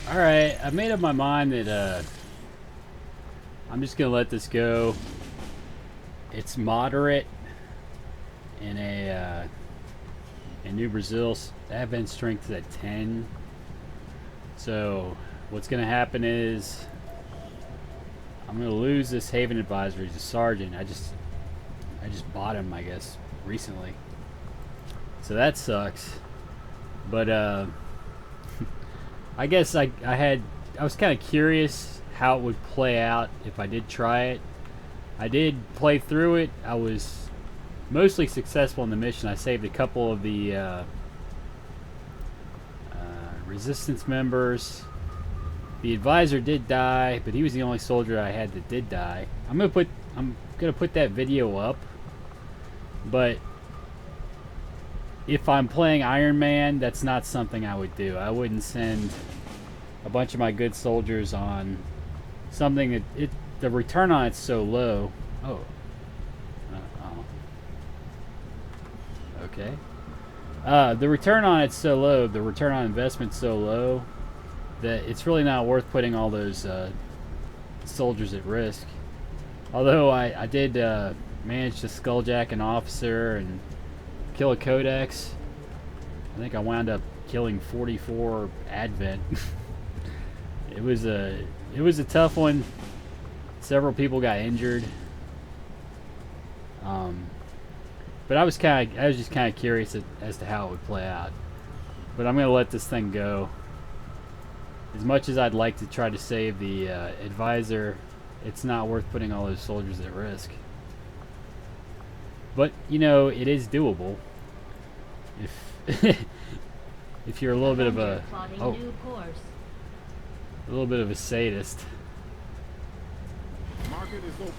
Alright, I made up my mind that I'm just gonna let this go. It's moderate in in New Brazil's advent strength is at 10. So what's gonna happen is I'm gonna lose this Haven advisor. He's a sergeant. I just bought him, I guess, recently. So that sucks. But I guess I was kind of curious how it would play out if I did try it. I did play through it. I was mostly successful in the mission. I saved a couple of the resistance members. The advisor did die, but he was the only soldier I had that did die. I'm gonna put that video up. But if I'm playing Iron Man, that's not something I would do. I wouldn't send a bunch of my good soldiers on something that the return on it's so low. Oh. Okay. The return on it's so low, the return on investment's so low that it's really not worth putting all those soldiers at risk. Although I did manage to skulljack an officer and kill a codex. I think I wound up killing 44 Advent. It was a tough one. Several people got injured. But I was just kind of curious as to how it would play out. But I'm gonna let this thing go. As much as I'd like to try to save the advisor, it's not worth putting all those soldiers at risk. But you know, it is doable if if you're a little bit of a a sadist. Market is open.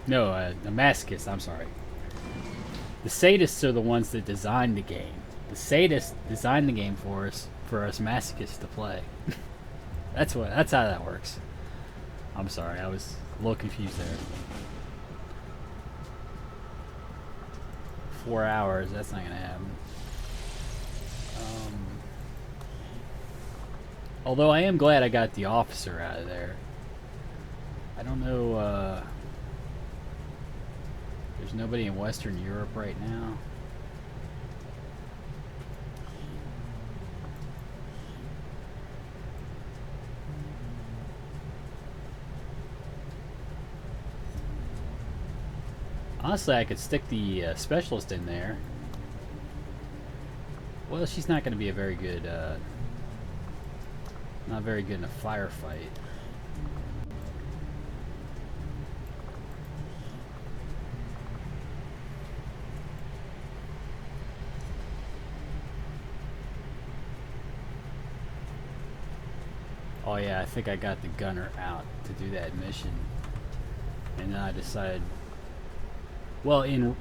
No, a masochist. I'm sorry. The sadists are the ones that designed the game. The sadists designed the game for us masochists to play. That's how that works. I'm sorry, I was a little confused there. 4 hours, that's not gonna happen. Although I am glad I got the officer out of there. I don't know, there's nobody in Western Europe right now. Honestly, I could stick the specialist in there. Well, she's not going to be a very good, not very good in a firefight. Oh yeah, I think I got the gunner out to do that mission. And then I decided, well, in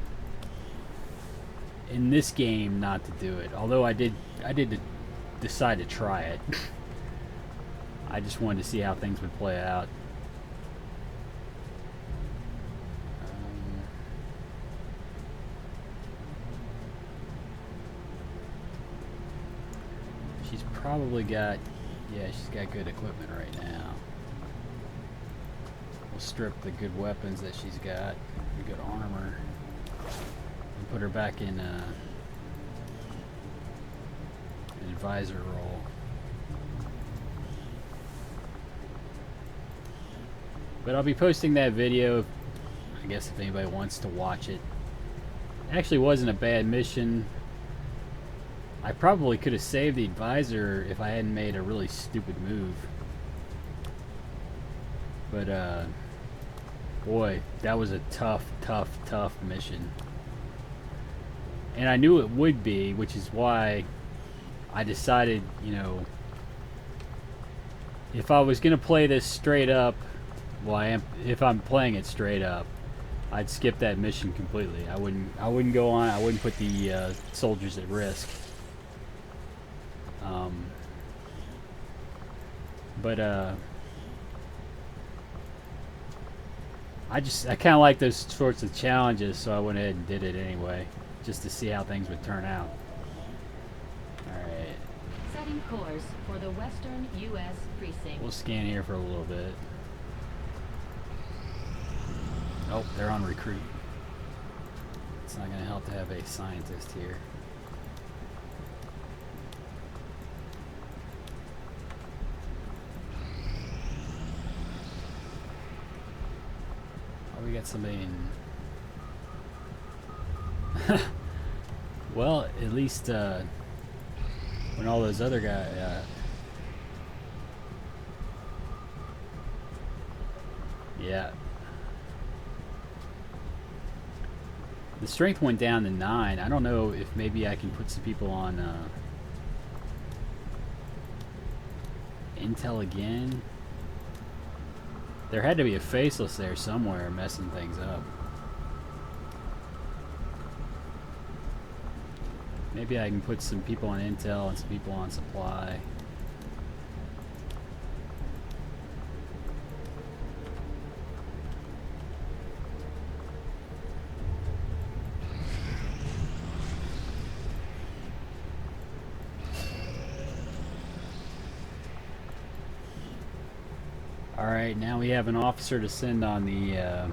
this game, not to do it. Although I did decide to try it. I just wanted to see how things would play out. She's probably got, yeah, she's got good equipment right now. We'll strip the good weapons that she's got, the good armor, and put her back in an advisor role. But I'll be posting that video, I guess, if anybody wants to watch it. It actually wasn't a bad mission. I probably could have saved the advisor if I hadn't made a really stupid move. But, boy, that was a tough mission. And I knew it would be, which is why I decided, you know, if I was going to play this straight up, well, if I'm playing it straight up, I'd skip that mission completely. I wouldn't go on. I wouldn't put the soldiers at risk. But I kind of like those sorts of challenges, so I went ahead and did it anyway, just to see how things would turn out. All right. Setting course for the Western U.S. precinct. We'll scan here for a little bit. Oh, they're on recruit. It's not going to help to have a scientist here. Oh, we got somebody in. Well, at least when all those other guys. Yeah. The strength went down to 9. I don't know if maybe I can put some people on intel again. There had to be a faceless there somewhere messing things up. Maybe I can put some people on intel and some people on supply. Alright, now we have an officer to send on the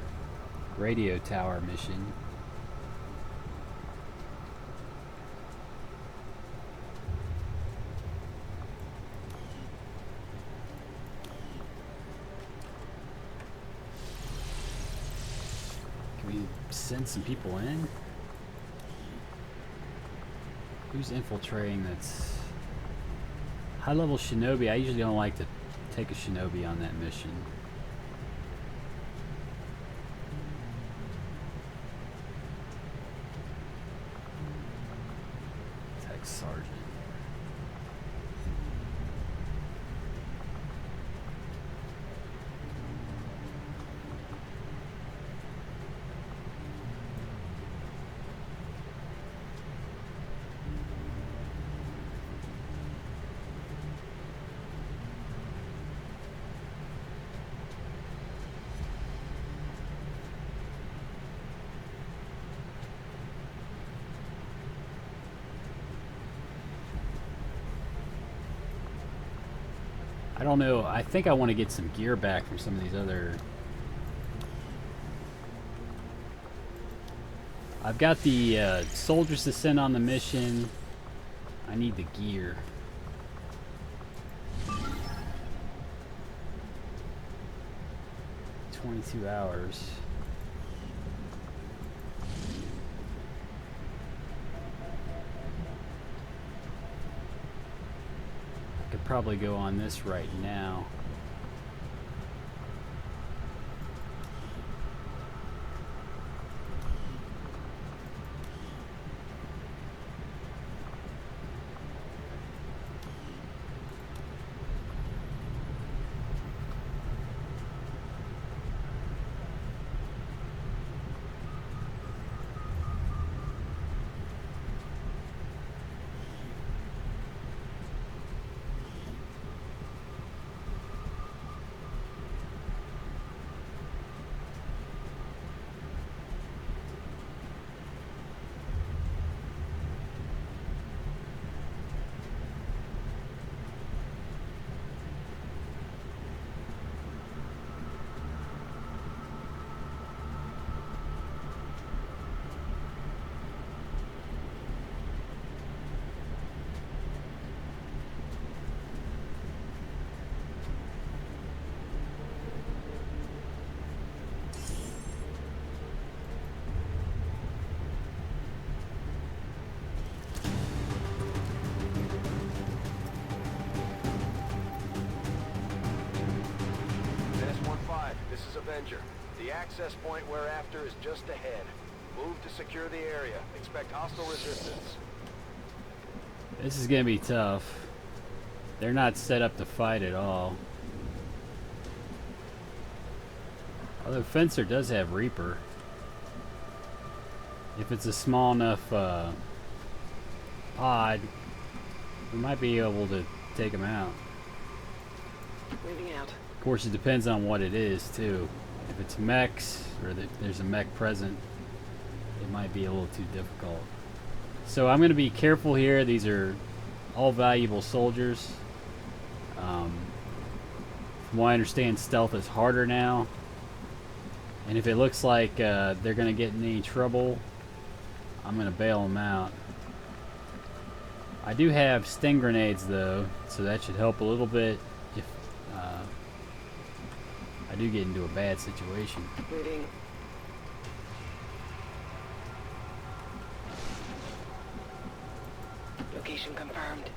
radio tower mission. Can we send some people in? Who's infiltrating that's high-level shinobi? I usually don't like to take a shinobi on that mission. Tech sergeant. I don't know. I think I want to get some gear back from some of these other... I've got the soldiers to send on the mission. I need the gear. "22 hours. Could probably go on this right now. Avenger. The access point we're after is just ahead. Move to secure the area. Expect hostile resistance. This is gonna be tough. They're not set up to fight at all. Although Fencer does have Reaper. If it's a small enough pod, we might be able to take them out. Moving out. Of course, it depends on what it is, too. If it's mechs, or there's a mech present, it might be a little too difficult. So I'm going to be careful here. These are all valuable soldiers. From what I understand, stealth is harder now. And if it looks like they're going to get in any trouble, I'm going to bail them out. I do have sting grenades though, so that should help a little bit if I do get into a bad situation. Moving. Location confirmed.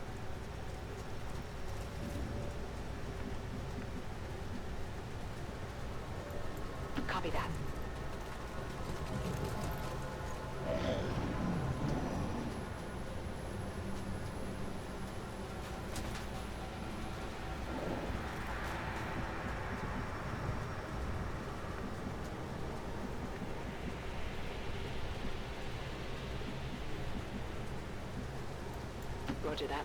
Copy that. Roger that.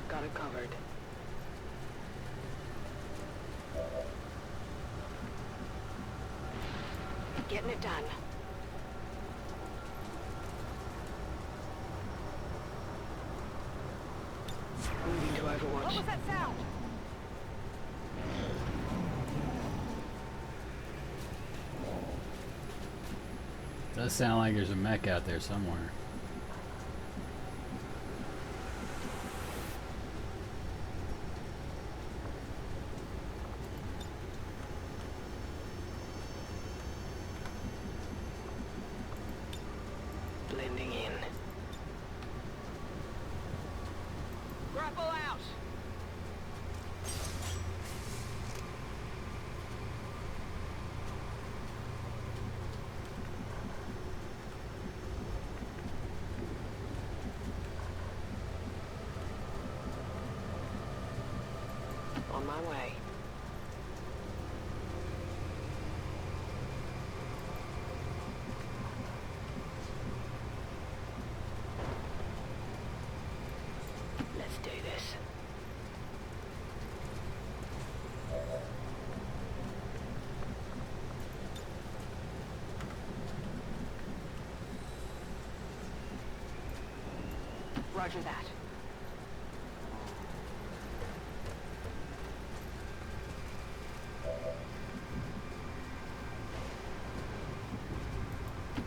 Got it covered. Getting it done. Moving to Overwatch. What was that sound? Does sound like there's a mech out there somewhere. Blending in. Grapple out! On my way. Let's do this. Roger that.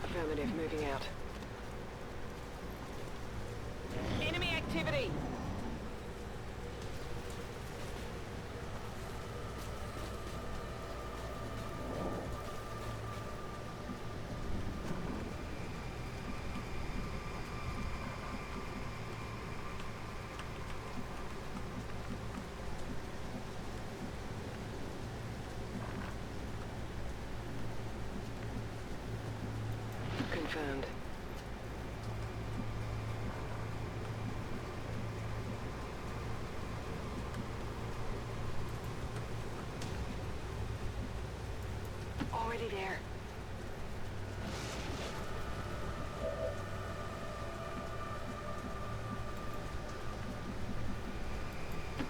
Affirmative, moving out. Enemy activity! Confirmed. Already there.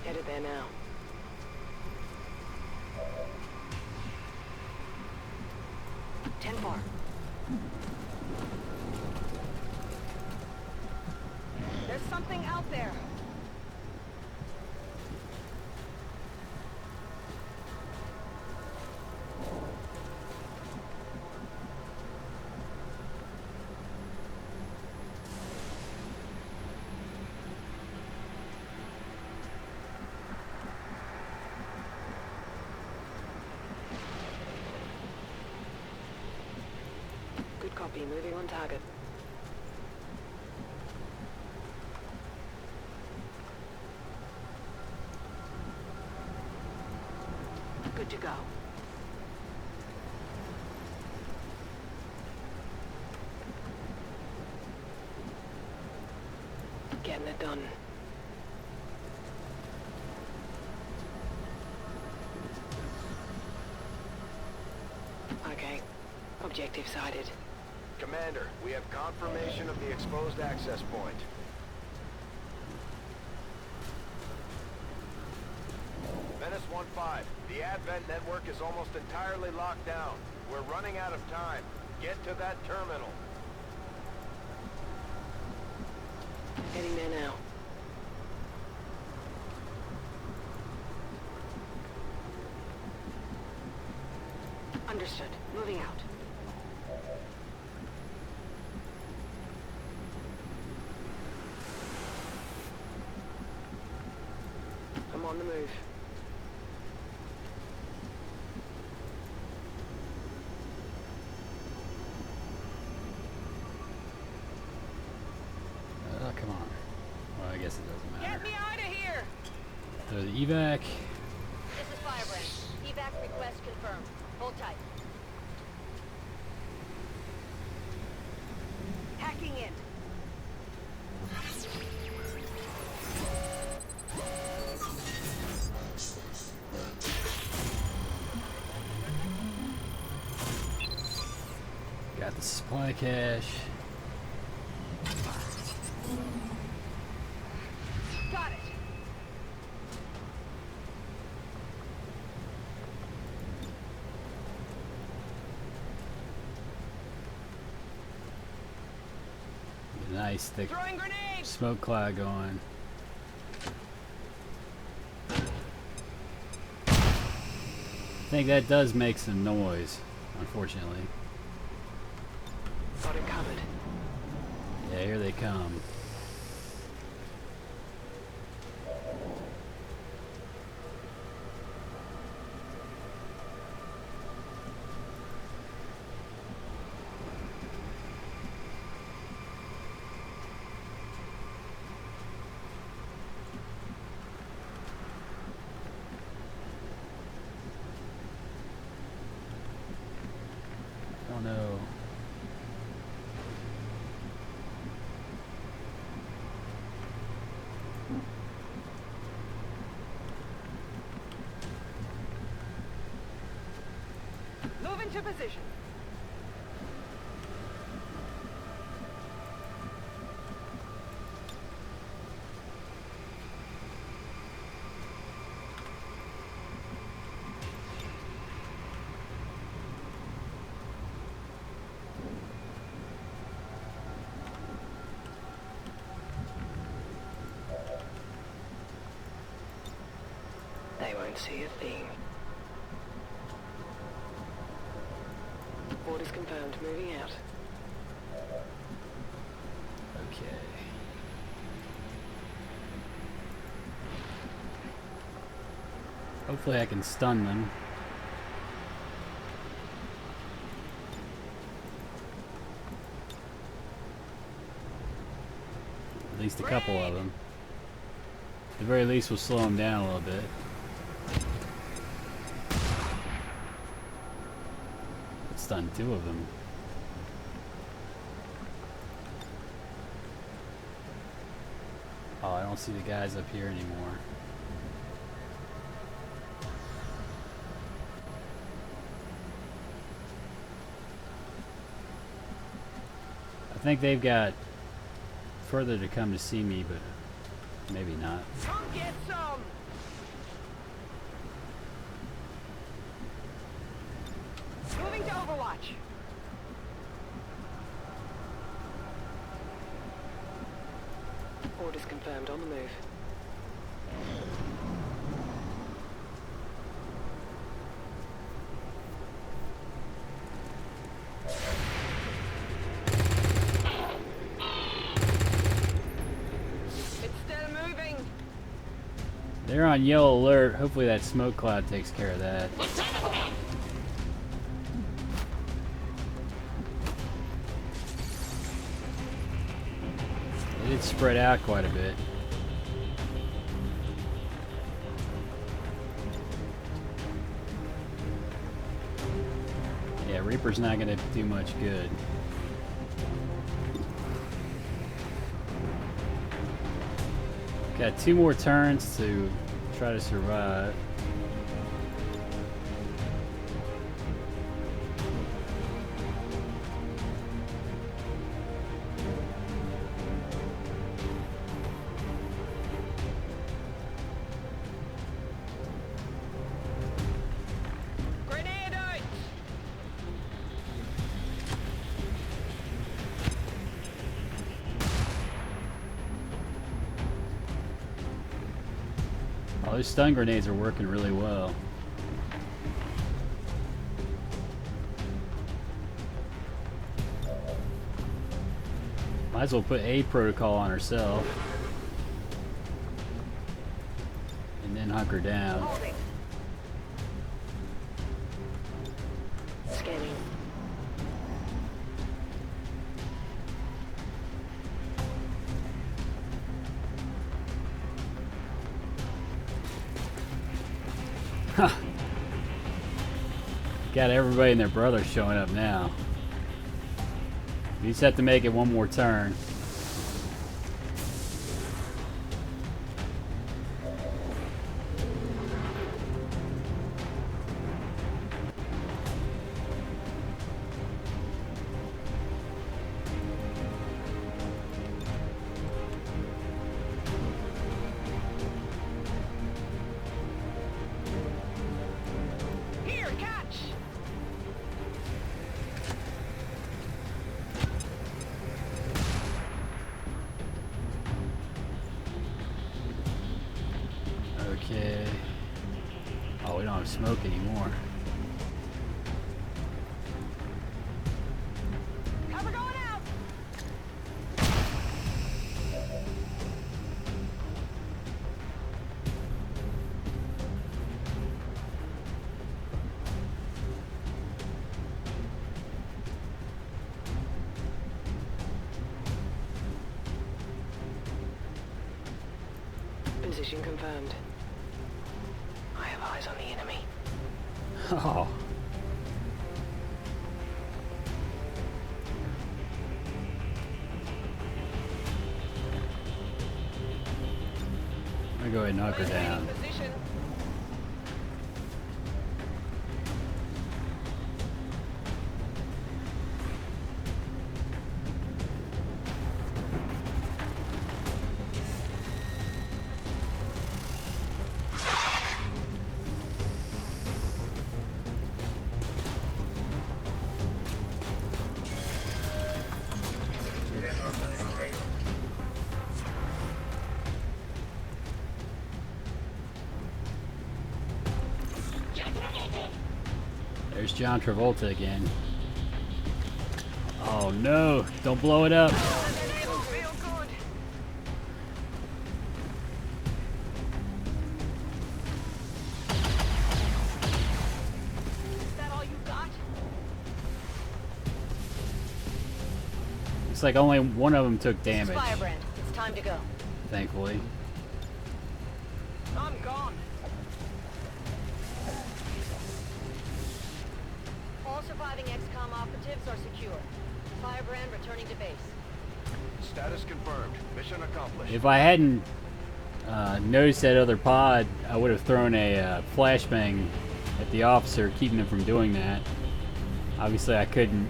Headed there now. Ten more. There's something out there! Good copy, moving on target. Good to go. Done. Okay. Objective sighted. Commander, we have confirmation of the exposed access point. Menace 1-5, the Advent network is almost entirely locked down. We're running out of time. Get to that terminal. Heading there now. Understood. Moving out. I'm on the move. Oh, come on. Well, I guess it doesn't matter. Get me out of here! So the evac. This is Firebrand. Evac request confirmed. Hold tight. Hacking in. Got the supply cache. Got it. Nice thick Throwing grenades! smoke cloud going. I think that does make some noise, unfortunately. Got it covered. Yeah, here they come. Oh no. Move into position. They won't see a thing. Orders confirmed. Moving out. Okay. Hopefully I can stun them. At least a couple of them. At the very least we'll slow them down a little bit. Stun two of them. Oh, I don't see the guys up here anymore. I think they've got further to come to see me, but maybe not. Come get some! Moving to Overwatch. Orders confirmed. On the move. It's still moving. They're on yellow alert. Hopefully that smoke cloud takes care of that. They did spread out quite a bit. Yeah, Reaper's not going to do much good. Got 2 more turns to try to survive. Grenade out! Oh, those stun grenades are working really well. Might as well put a protocol on herself. And then hunker down. Holding. Scanning. Got everybody and their brother showing up now. You just have to make it one more turn. Here, catch! Okay. Oh, we don't have smoke anymore. Cover going out! Position confirmed. I have eyes on the enemy. Oh. I'm gonna go ahead and knock her down. Position. There's John Travolta again. Oh no, don't blow it up. Feel good. Is that all you got? Looks like only one of them took This is damage, Firebrand. It's time to go. thankfully. I'm gone. All surviving XCOM operatives are secure. Firebrand returning to base. Status confirmed. Mission accomplished. If I hadn't noticed that other pod, I would have thrown a flashbang at the officer, keeping him from doing that. Obviously, I couldn't.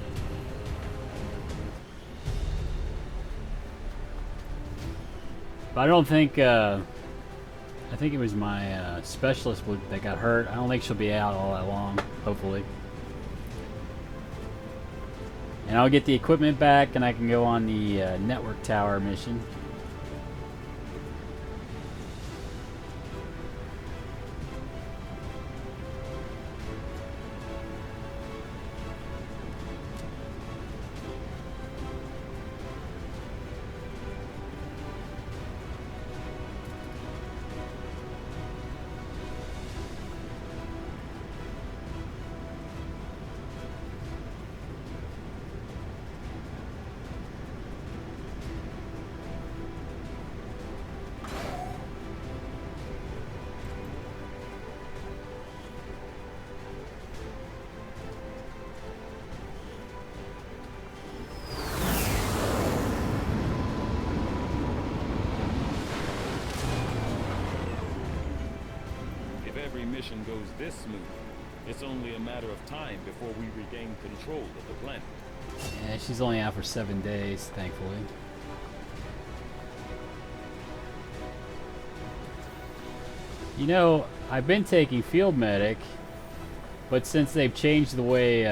But I don't think. I think it was my specialist that got hurt. I don't think she'll be out all that long, hopefully. And I'll get the equipment back, and I can go on the network tower mission. every mission goes this smooth, it's only a matter of time before we regain control of the planet. Yeah, she's only out for 7 days, thankfully. You know, I've been taking Field Medic, but since they've changed the way,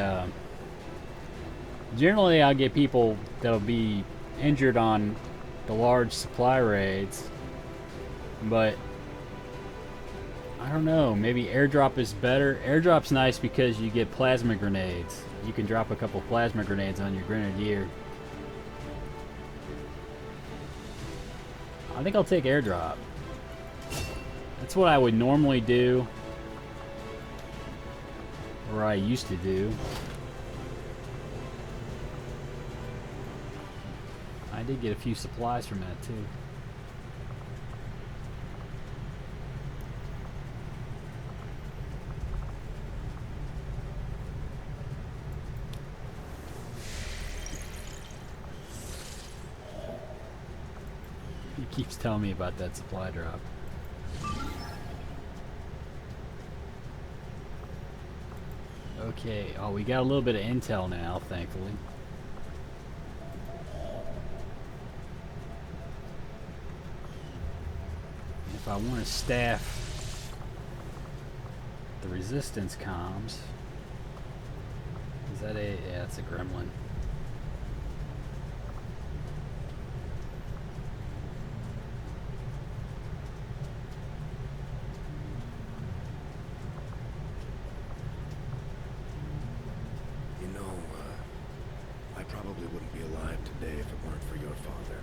generally I'll get people that'll be injured on the large supply raids, but I don't know, maybe airdrop is better. Airdrop's nice because you get plasma grenades. You can drop a couple plasma grenades on your grenadier. I think I'll take airdrop. That's what I would normally do, or I used to do. I did get a few supplies from that too. He keeps telling me about that supply drop. Okay, oh, we got a little bit of intel now, thankfully. If I want to staff the resistance comms, is that a, yeah, it's a gremlin. I probably wouldn't be alive today if it weren't for your father.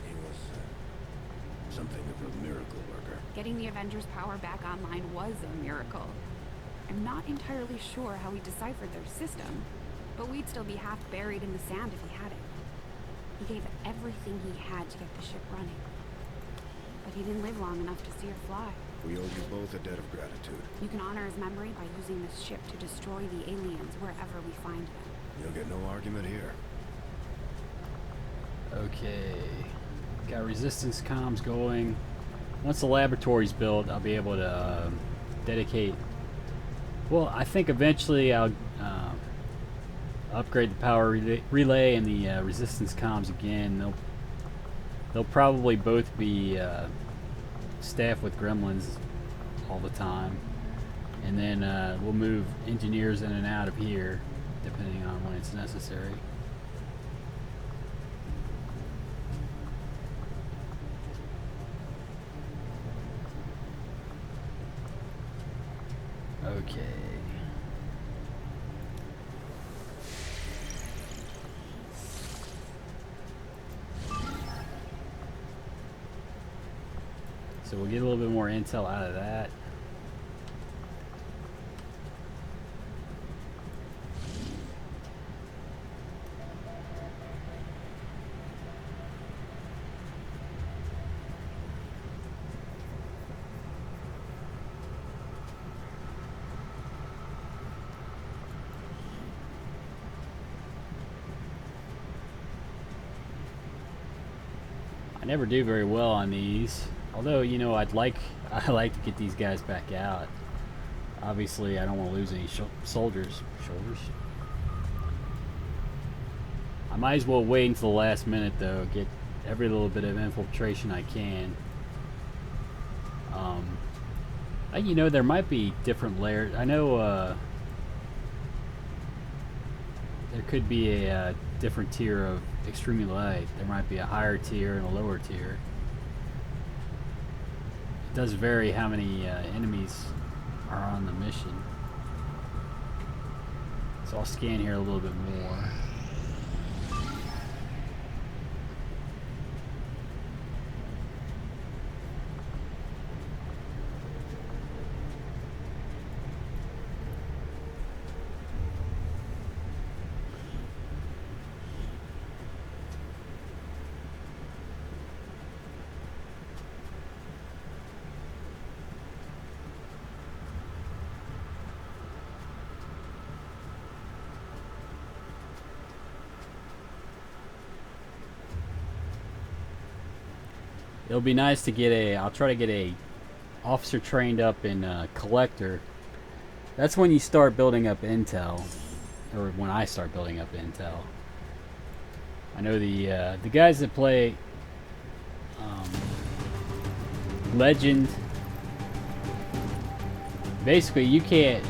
He was something of a miracle worker. Getting the Avengers' power back online was a miracle. I'm not entirely sure how he deciphered their system, but we'd still be half buried in the sand if he had it. He gave everything he had to get the ship running. But he didn't live long enough to see her fly. We owe you both a debt of gratitude. You can honor his memory by using this ship to destroy the aliens wherever we find them. You'll get no argument here. Okay, got resistance comms going. Once the laboratory's built, I'll be able to dedicate. Well, I think eventually I'll upgrade the power relay and the resistance comms again. They'll probably both be staffed with gremlins all the time, and then we'll move engineers in and out of here depending on when it's necessary. Okay. So we'll get a little bit more intel out of that. I never do very well on these. Although, you know, I like to get these guys back out. Obviously, I don't want to lose any soldiers. I might as well wait until the last minute, though. Get every little bit of infiltration I can. You know, there might be different layers. I know there could be a different tier of extremely light. There might be a higher tier and a lower tier. It does vary how many enemies are on the mission. So I'll scan here a little bit more. It'll be nice to get a, I'll try to get a officer trained up in collector, that's when you start building up intel, or when I start building up intel. I know the guys that play Legend, basically you can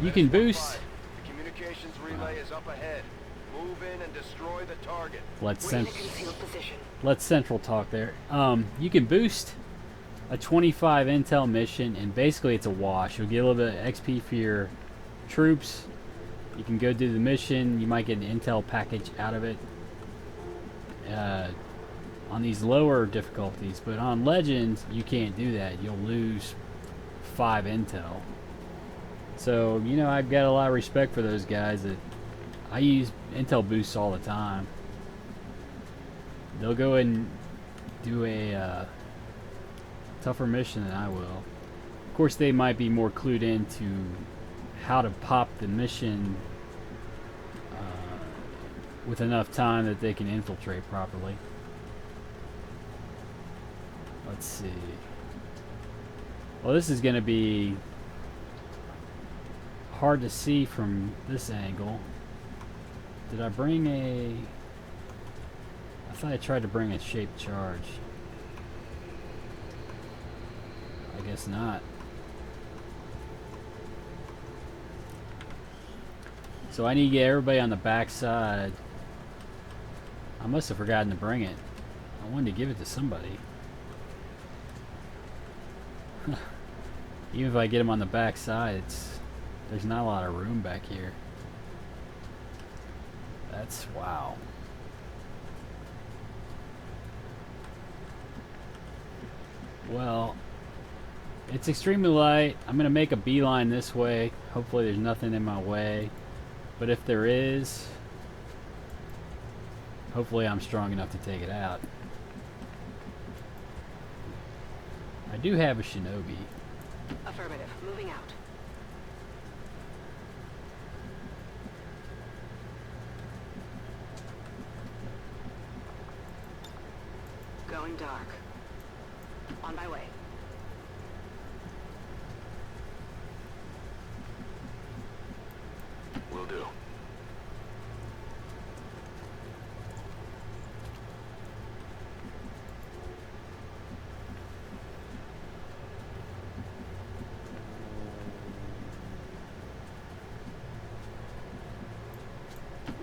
boost. The communications relay is up ahead. Move in and destroy the target. Let's central talk there. You can boost a 25 intel mission, and basically it's a wash. You'll get a little bit of XP for your troops. You can go do the mission. You might get an intel package out of it on these lower difficulties, but on Legends you can't do that. You'll lose 5 intel. So, you know, I've got a lot of respect for those guys that I use intel boosts all the time. They'll go and do a tougher mission than I will. Of course, they might be more clued into how to pop the mission with enough time that they can infiltrate properly. Let's see. Well, this is going to be hard to see from this angle. Did I bring a... I thought I tried to bring a shaped charge. I guess not. So I need to get everybody on the back side. I must have forgotten to bring it. I wanted to give it to somebody. Even if I get them on the back side, there's not a lot of room back here. That's wow. Well, it's extremely light. I'm gonna make a beeline this way. Hopefully there's nothing in my way. But if there is, hopefully I'm strong enough to take it out. I do have a shinobi. Affirmative. Moving out. Going dark. On my way. Will do.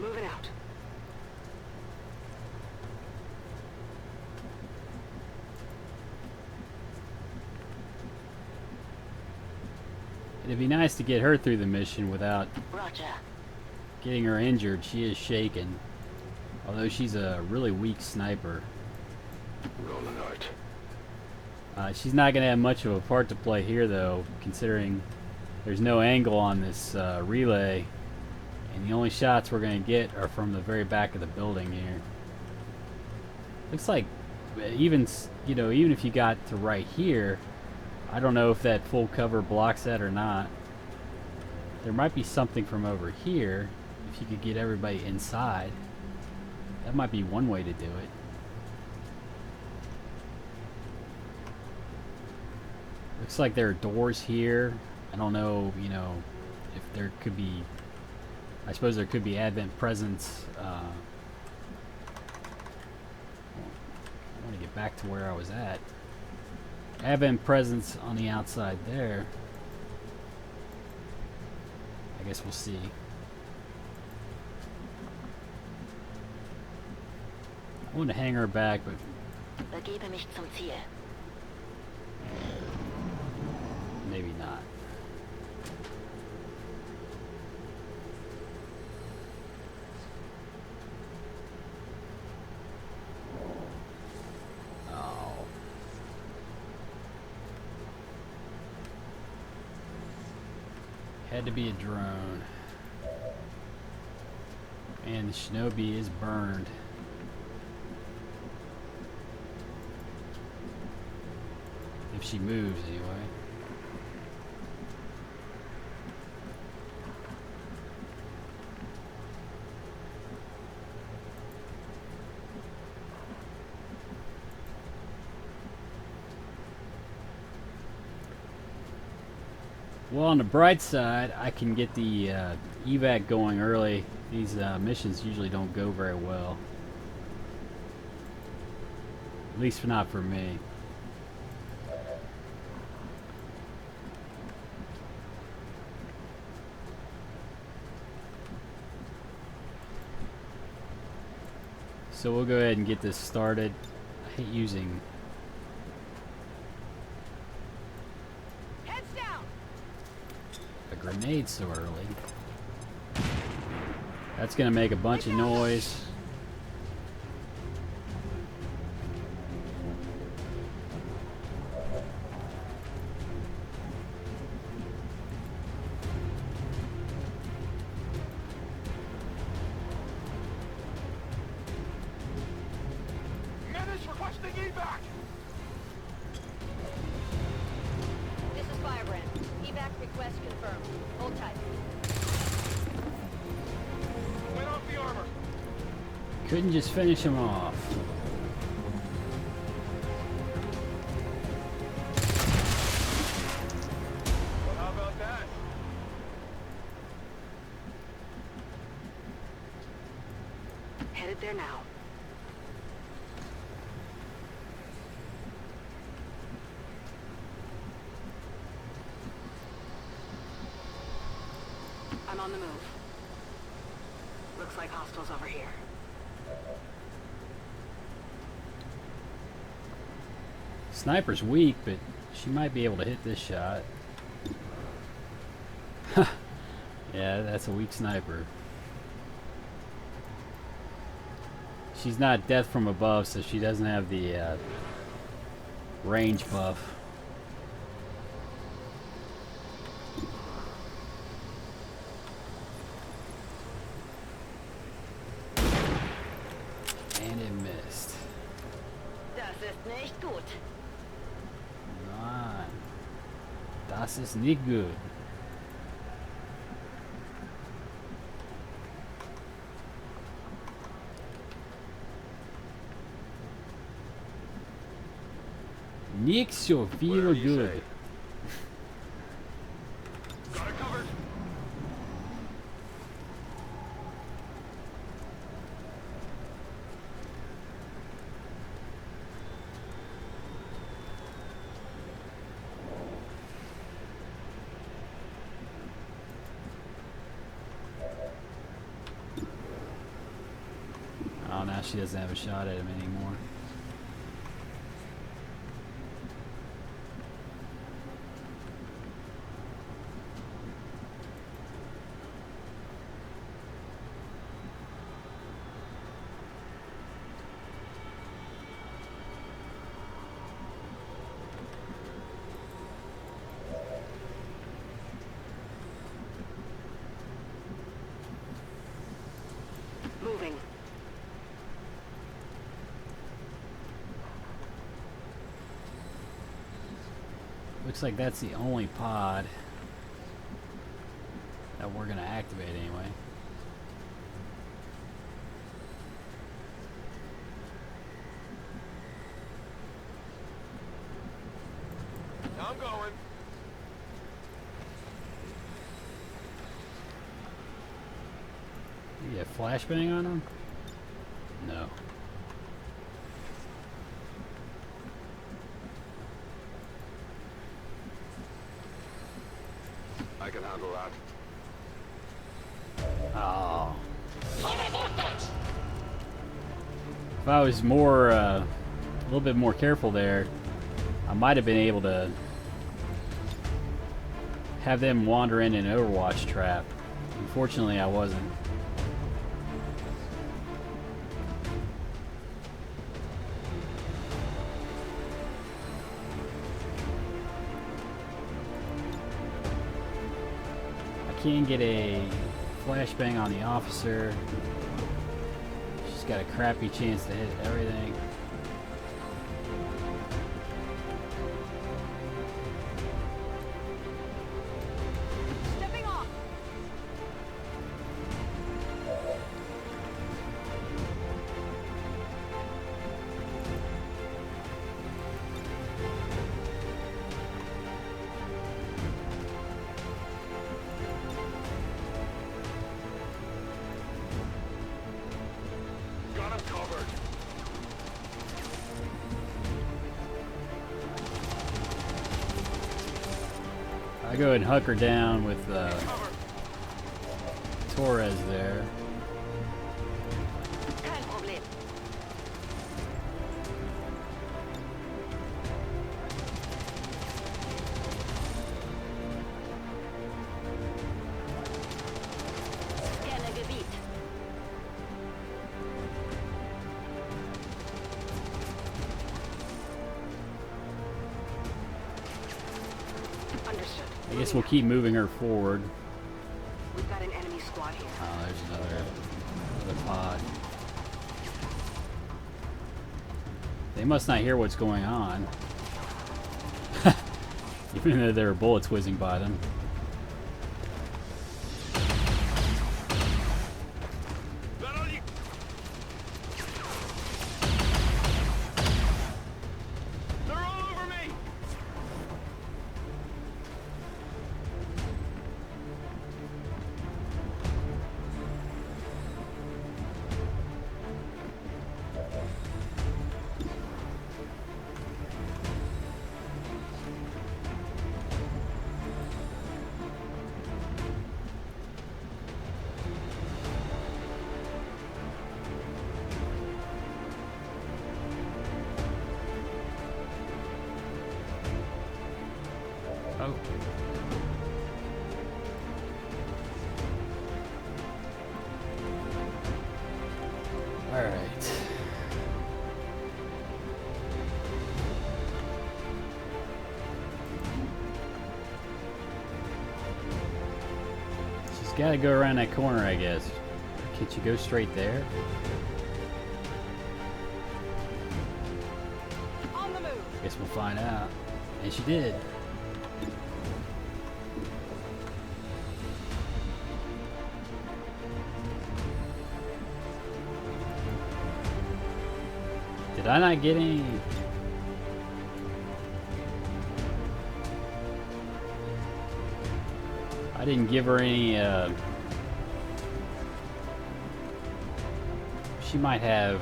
Moving out. It'd be nice to get her through the mission without Roger. getting her injured. She is shaken. Although she's a really weak sniper. Rolling out. She's not going to have much of a part to play here, though, considering there's no angle on this relay. And the only shots we're going to get are from the very back of the building here. Looks like even if you got to right here, I don't know if that full cover blocks that or not. There might be something from over here. If you could get everybody inside, that might be one way to do it. Looks like there are doors here. I don't know, if there could be... I suppose there could be Advent presence. I want to get back to where I was at. Advent presence on the outside there. I guess we'll see. I want to hang her back, but Begebe mich zum Ziel. maybe not. Had to be a drone. And the shinobi is burned. If she moves, anyway. Well, on the bright side, I can get the evac going early. These missions usually don't go very well. At least not for me. So we'll go ahead and get this started. I hate using... Heads down. a grenade so early. That's gonna make a bunch of noise. Menace requesting evac! This is Firebrand. Evac request confirmed. Hold tight. Went off the armor. Couldn't just finish him off. Well, how about that? Headed there now. I'm on the move. Looks like hostiles over here. Sniper's weak, but she might be able to hit this shot. Yeah, that's a weak sniper. She's not death from above, so she doesn't have the range buff. And it missed. Das ist nicht gut. Nein. Das ist nicht gut. Nicht so viel good. Got it covered. Oh, now she doesn't have a shot at him anymore. Moving. Looks like that's the only pod that we're gonna activate anyway. I'm going. You get flashbang on him? No. I can handle that. Oh. If I was more, a little bit more careful there, I might have been able to have them wander in an Overwatch trap. Unfortunately, I wasn't. I can't get a flashbang on the officer. She's got a crappy chance to hit everything. Stepping off. I go ahead and hunker down with Torres there. Kein Problem. Scanner Gebiet. Understood. I guess we'll keep moving her forward. We've got an enemy squad here. Oh, there's another pod. They must not hear what's going on. Even though there are bullets whizzing by them. They're all over me! Oh. All right. She's got to go around that corner, I guess. Can't you go straight there? On the move. Guess we'll find out. And she did. Did I not get any? I didn't give her any, she might have.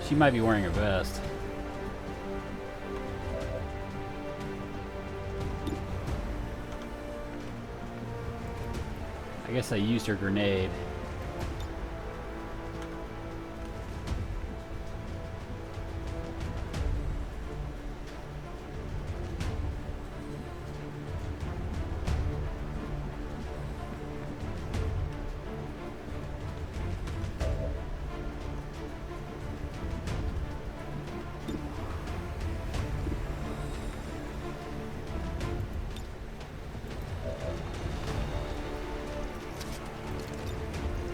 She might be wearing a vest. I guess I used her grenade.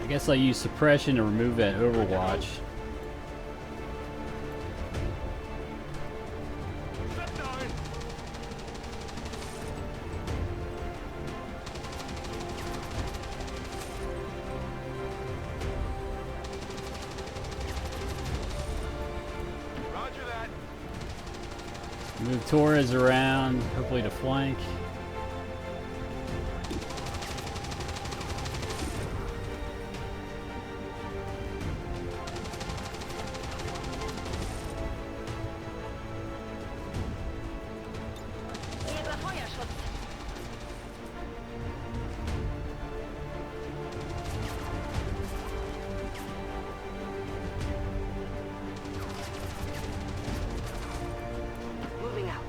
I guess I use suppression to remove that overwatch. Roger that. Move Torres around, hopefully to flank. Ihre Feuerschutz. Moving out.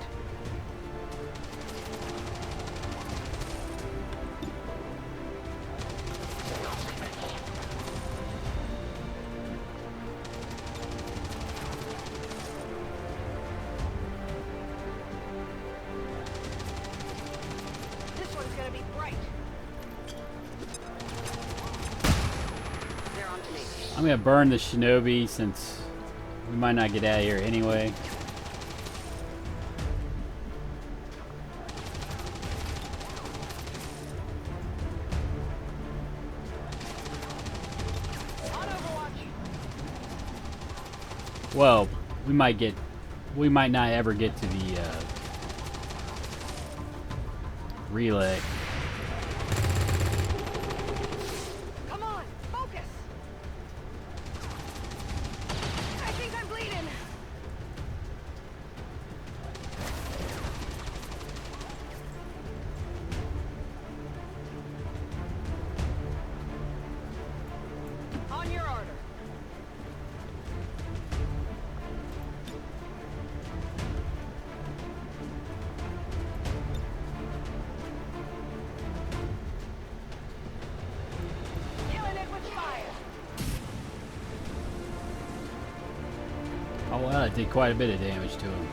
This one's gonna be bright. They're on to me. I'm gonna burn the shinobi since we might not get out of here anyway. On Overwatch. Well, we might not ever get to the relay. Come on, focus. I think I'm bleeding. Oh well, it did quite a bit of damage to him.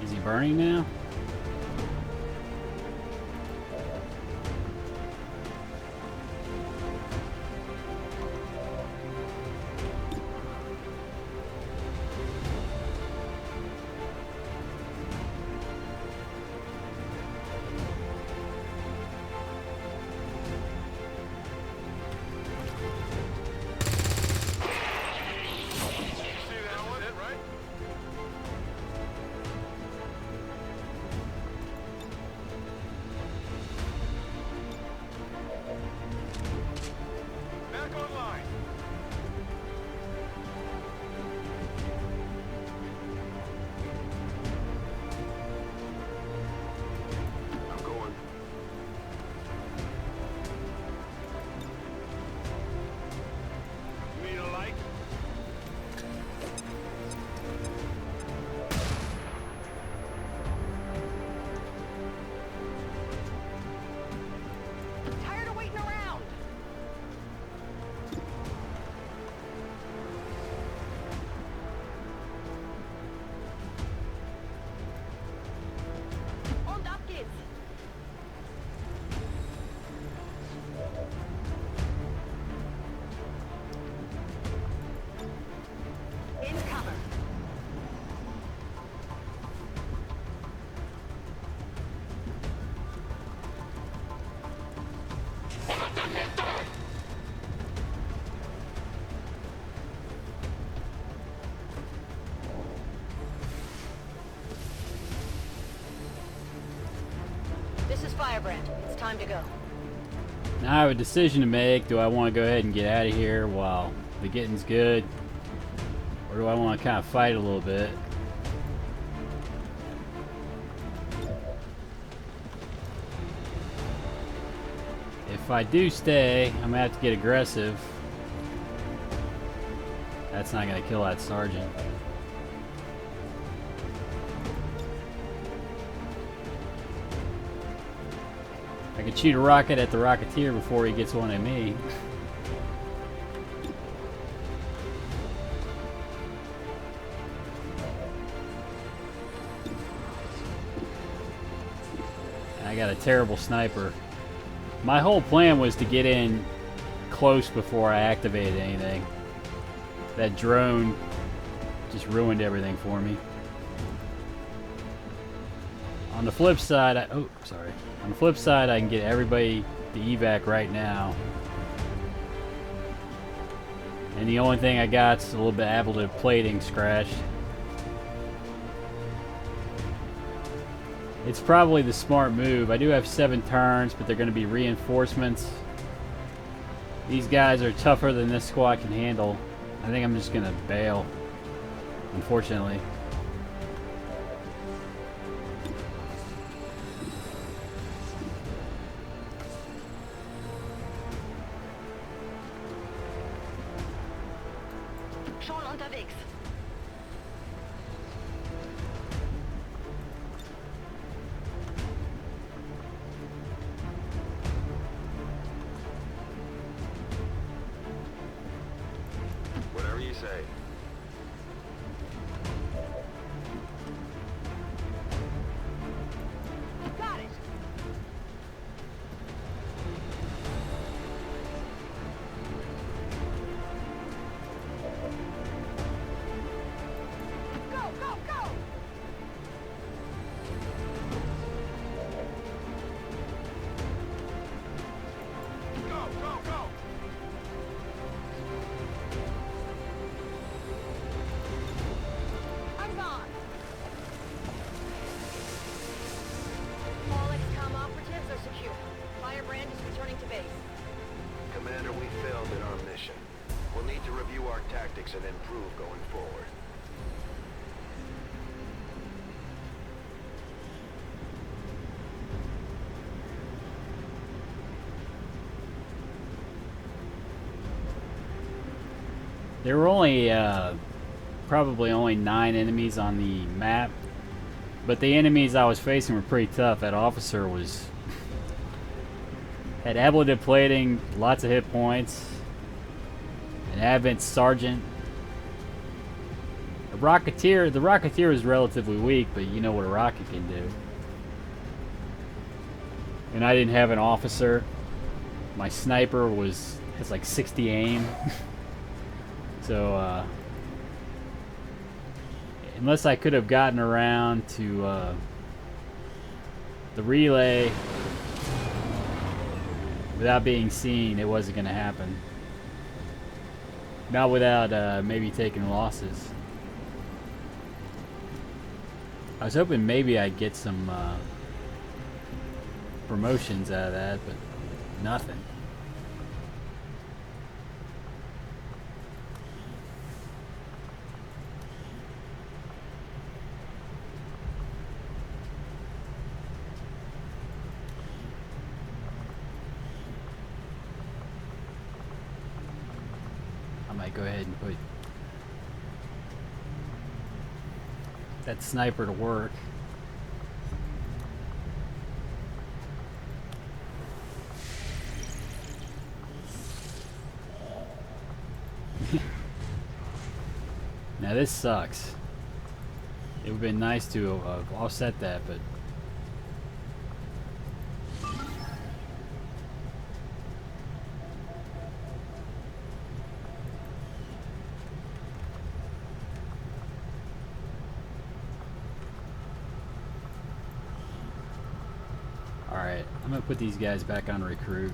Is he burning now? Back online. I'm going. Need a light? Tired of waiting around. On up, kids. In cover. This is Firebrand. It's time to go. Now I have a decision to make. Do I want to go ahead and get out of here while the getting's good? Or do I want to kind of fight a little bit? If I do stay, I'm going to have to get aggressive. That's not going to kill that sergeant. I could shoot a rocket at the Rocketeer before he gets one at me. I got a terrible sniper. My whole plan was to get in close before I activated anything. That drone just ruined everything for me. On the flip side, on the flip side, I can get everybody to evac right now. And the only thing I got's a little bit ablative plating scratched. It's probably the smart move. I do have 7 turns, but they're going to be reinforcements. These guys are tougher than this squad can handle. I think I'm just going to bail, unfortunately. Schon unterwegs. Whatever you say. Got it. Go, go, go! Go, go, go! I'm gone. All XCOM operatives are secure. Firebrand is returning to base. Commander, we failed in our mission. We'll need to review our tactics and improve going forward. There were only, probably only 9 enemies on the map. But the enemies I was facing were pretty tough. That officer was... had ablative plating, lots of hit points. An Advent sergeant. The Rocketeer is relatively weak, but you know what a rocket can do. And I didn't have an officer. My sniper has like 60 aim. So, unless I could have gotten around to the relay without being seen, it wasn't going to happen. Not without maybe taking losses. I was hoping maybe I'd get some promotions out of that, but nothing. I might go ahead and put that sniper to work. Now this sucks. It would have been nice to offset that, but alright, I'm gonna put these guys back on recruit.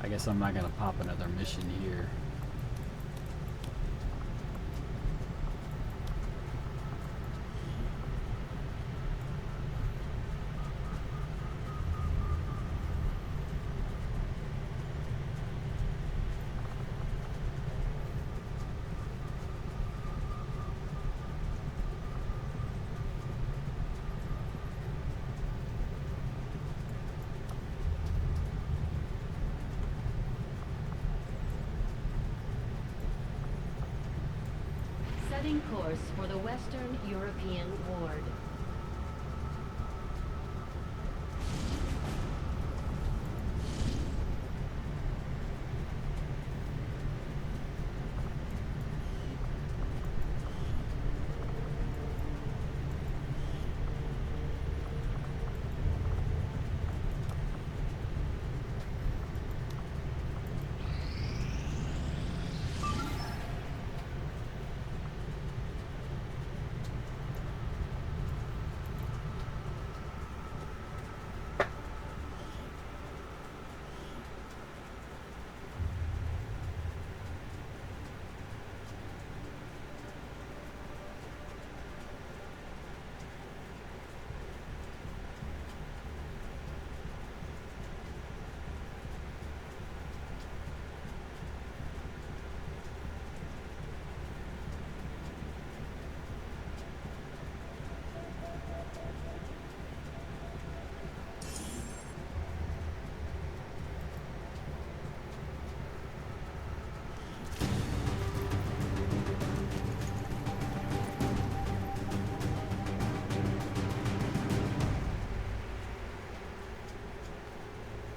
I guess I'm not gonna pop another mission here. Setting course for the Western European Ward.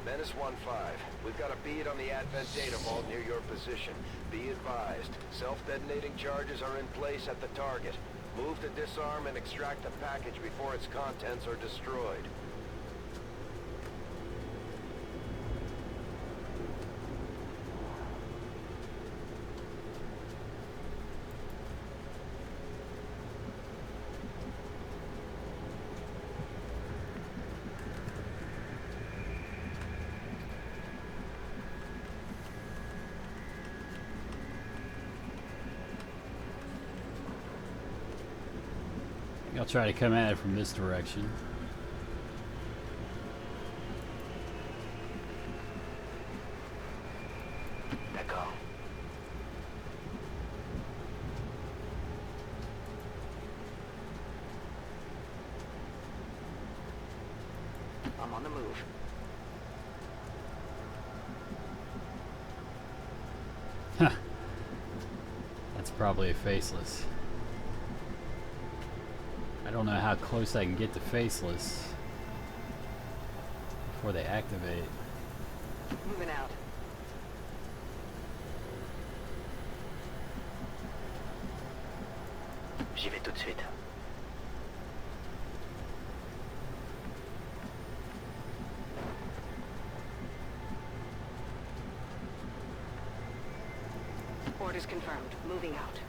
Menace 1-5. We've got a bead on the Advent data vault near your position. Be advised, self-detonating charges are in place at the target. Move to disarm and extract the package before its contents are destroyed. I'll try to come at it from this direction. Echo. I'm on the move. Huh. That's probably a faceless. I don't know how close I can get to faceless before they activate. Moving out. J'y vais tout de suite. Orders confirmed. Moving out.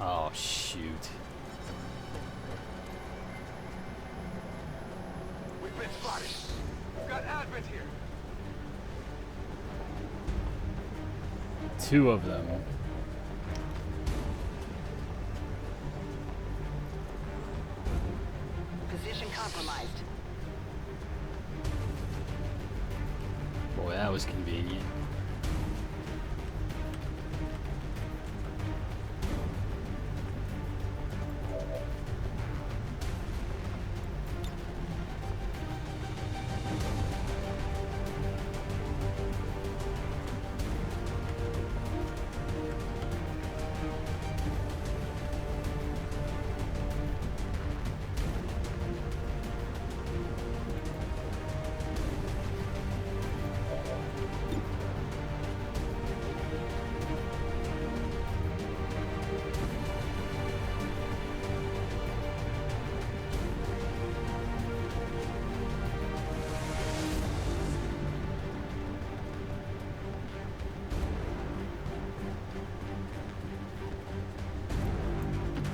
Oh, shoot. We've been spotted. We've got Advent here. 2 of them. Position compromised. Boy, that was convenient.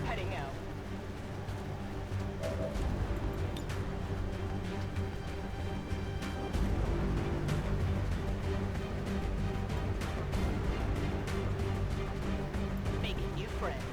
Heading out. Making new friends.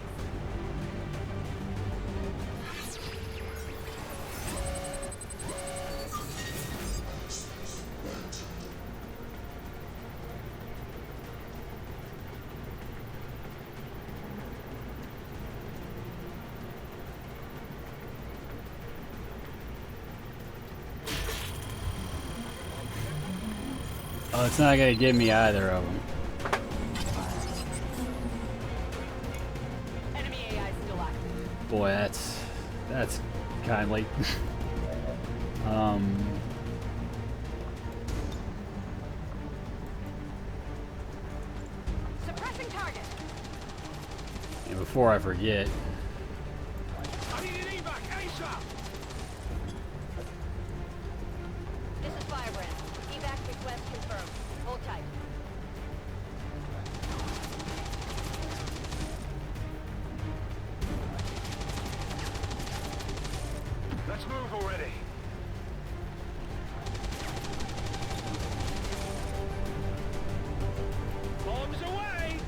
Oh, it's not gonna give me either of them. Enemy AI still active. Boy, that's kindly. um. Suppressing target. And before I forget, I need an evac ASAP. This is Firebrand. Evac request confirmed. Hold tight. Let's move already. Bombs away!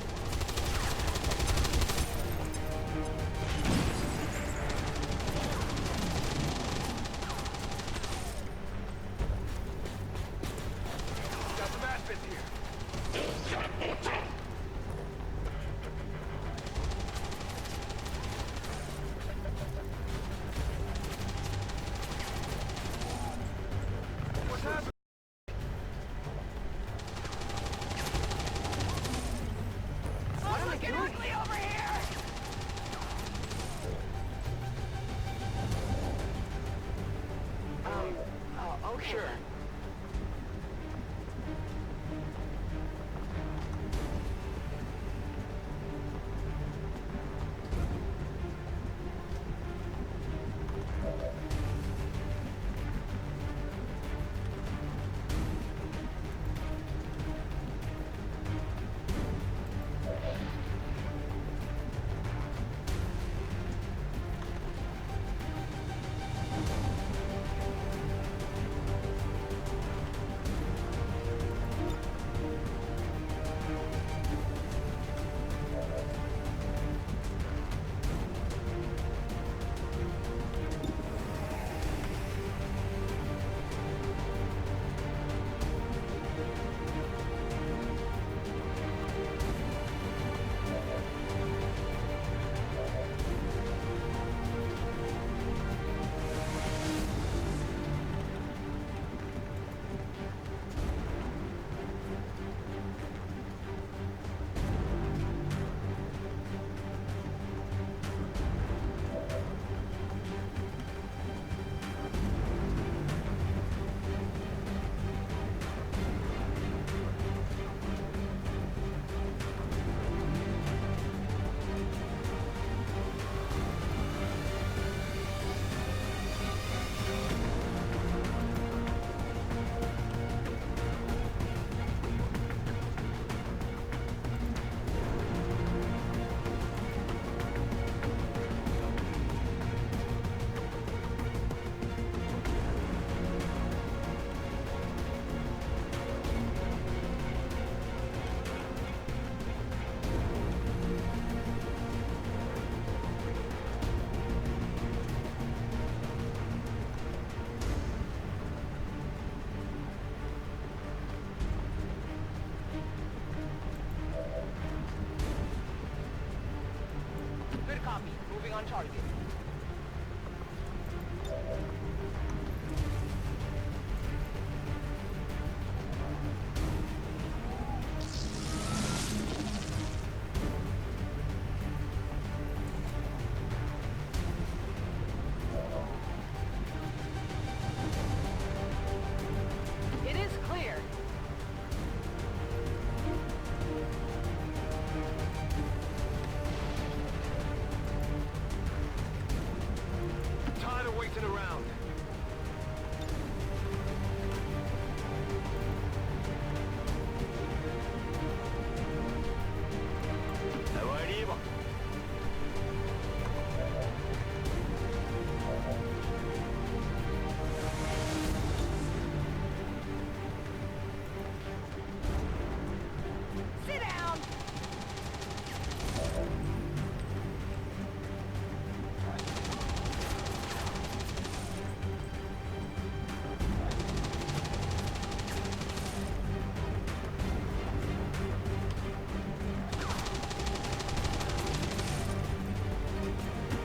Good copy. Moving on target. It is clear. Tired of waiting around. La voie est libre. Sit down.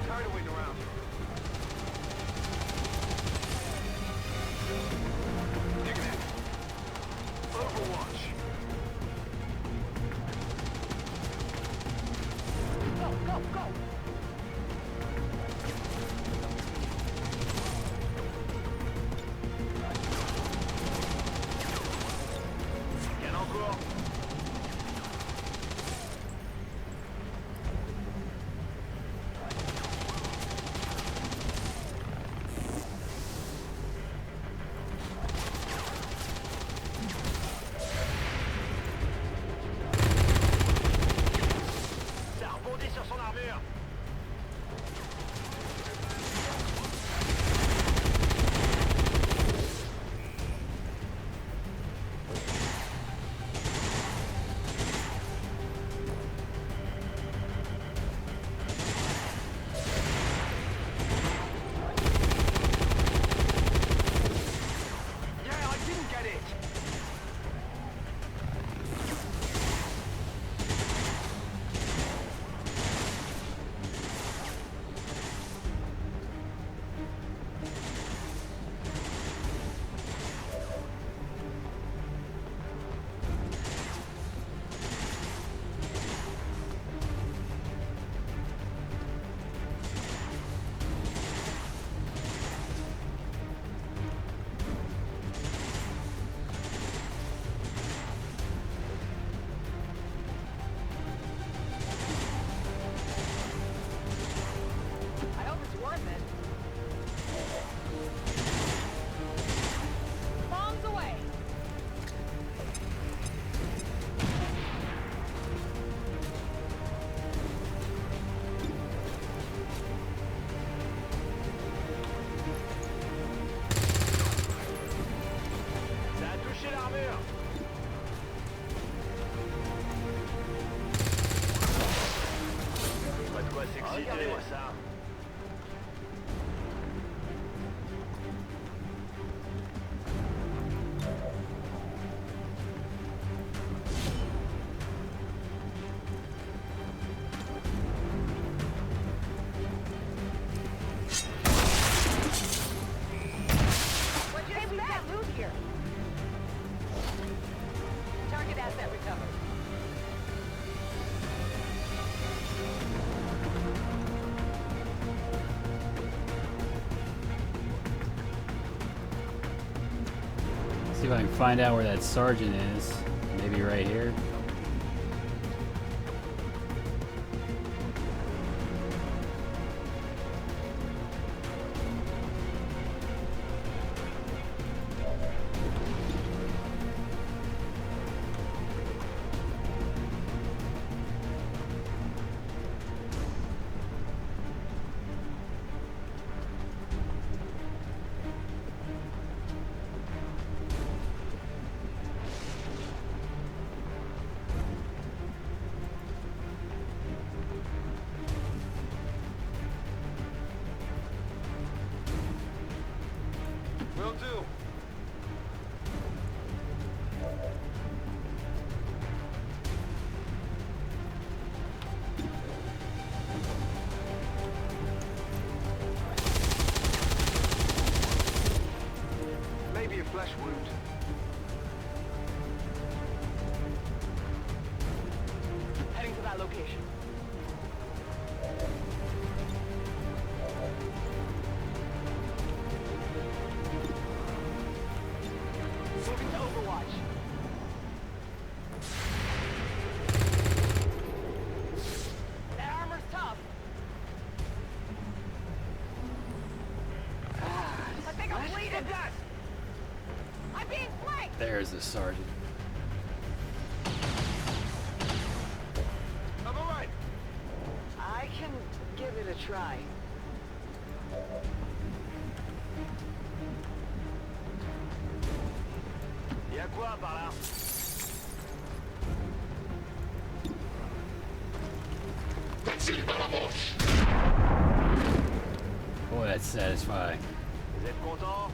Tired of waiting around. Digging in. Overwatch. Go, go, go. Get encore. Ça rebondit sur son armure. Yeah, I didn't get it. I hope it's worth it. Bombs away. Ça a touché l'armure. Pas de quoi s'exciter. Regardez-moi ça. What'd you expect? Hey, loot here. Target asset recovered. See if I can find out where that sergeant is. Maybe right here. Will do. There's the sergeant. I'm all right. I can give it a try. Y'a quoi par là? Boy, that's satisfying. Vous êtes content?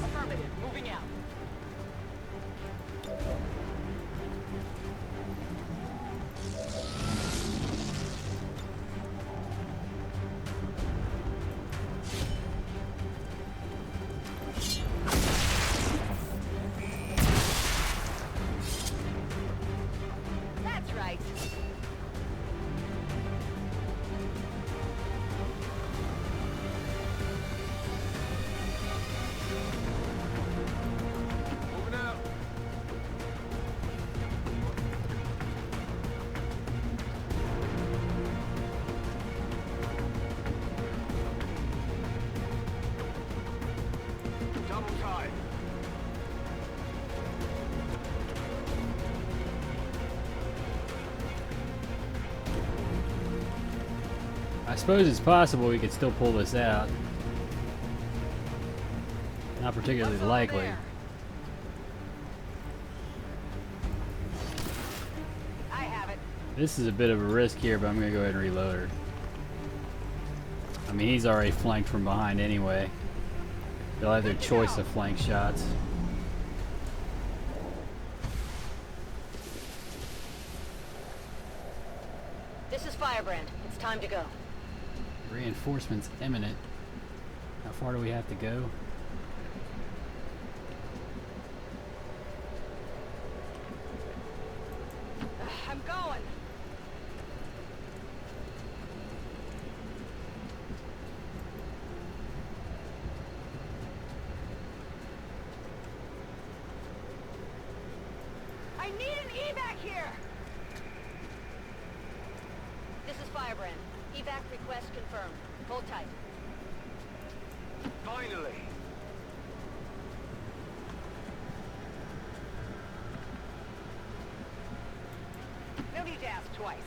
Affirmative. Moving out. That's right. Moving out. Double time. I suppose it's possible we could still pull this out. Not particularly What's over likely. there? I have it. This is a bit of a risk here, but I'm gonna go ahead and reload her. I mean, he's already flanked from behind anyway. They'll have their choice of flank shots. This is Firebrand. It's time to go. Reinforcements imminent. How far do we have to go? I'm going. I need an evac here. This is Firebrand. Evac request confirmed. Hold tight. Finally. No need to ask twice.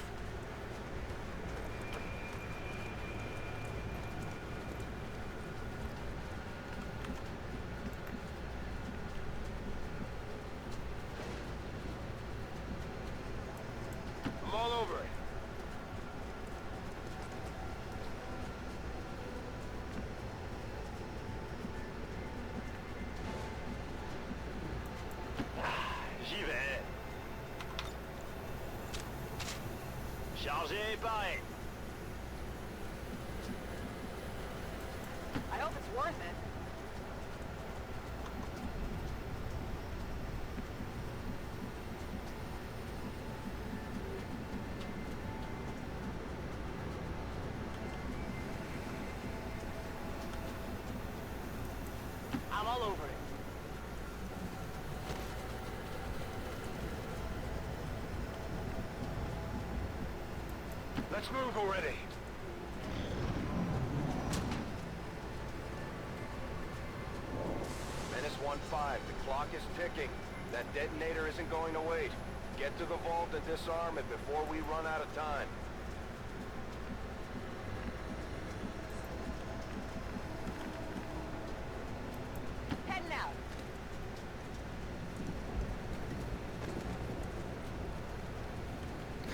I'm all over it. J'y vais. Chargé et paré. I hope it's worth it. I'm all over it. Let's move already. Menace 1-5, the clock is ticking. That detonator isn't going to wait. Get to the vault and disarm it before we run out of time. Heading out.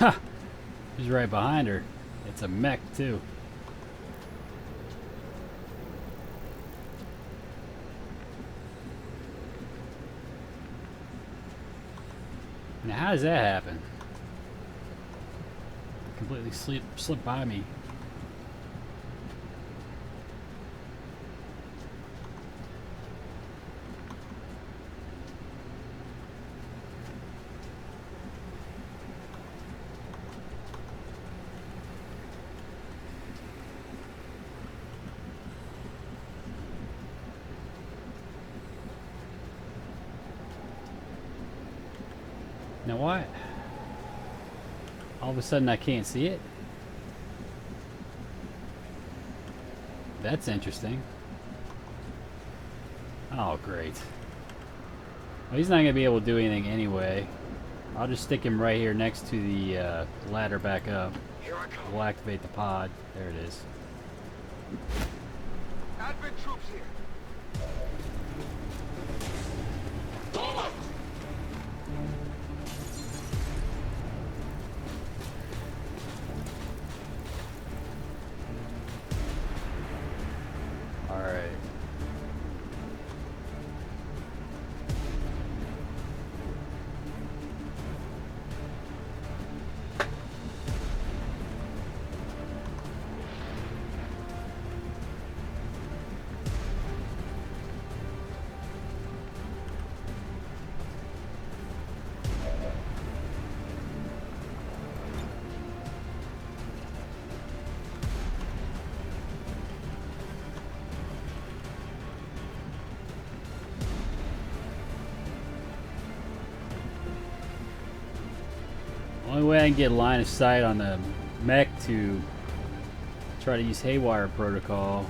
Ha! He's right behind her. It's a mech too. Now how does that happen? completely slipped by me. Now what? All of a sudden I can't see it? That's interesting. Oh, great. Well, he's not going to be able to do anything anyway. I'll just stick him right here next to the ladder back up. Here I come. We'll activate the pod. There it is. Advent troops here. Alright. Only way I can get line of sight on the mech to try to use Haywire protocol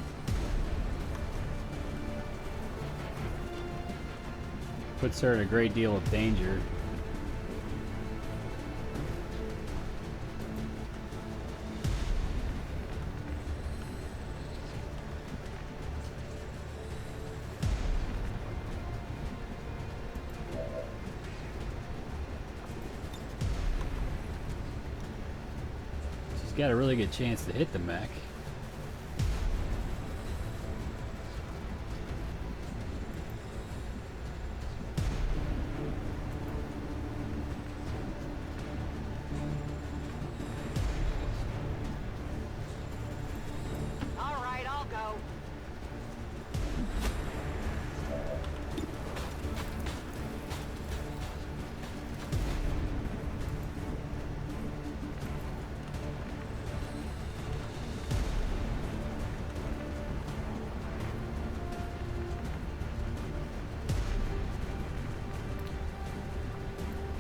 puts her in a great deal of danger. Got a really good chance to hit the mech. All right, I'll go.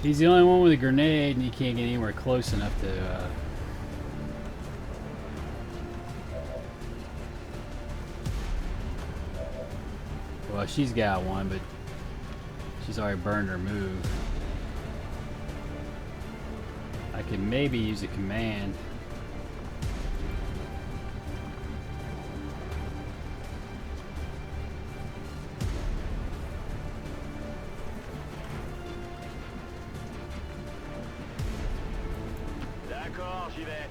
He's the only one with a grenade, and he can't get anywhere close enough to. Well, she's got one, but she's already burned her move. I could maybe use a command. D'accord, j'y vais.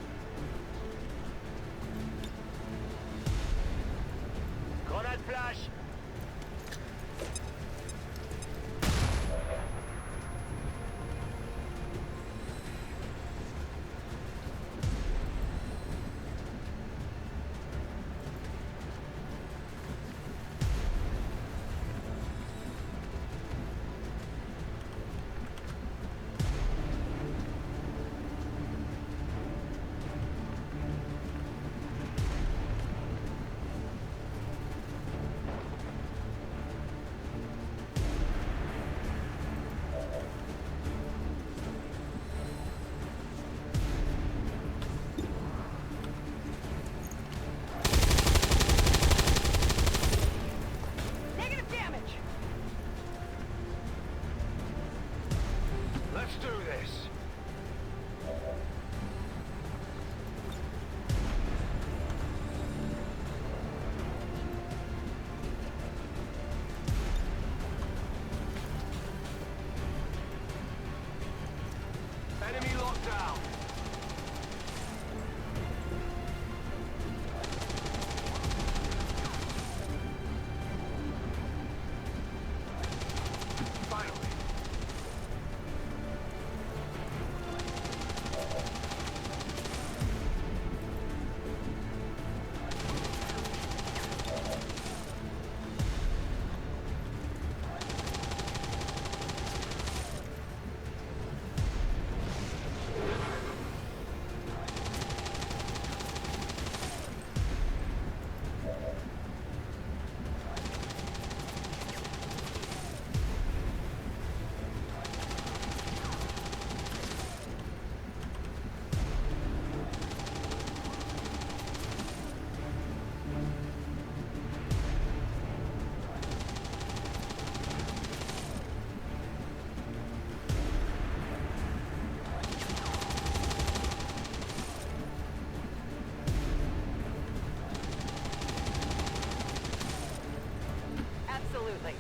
Grenade flash. Negative damage. Let's do this. Enemy locked down. Finally. something.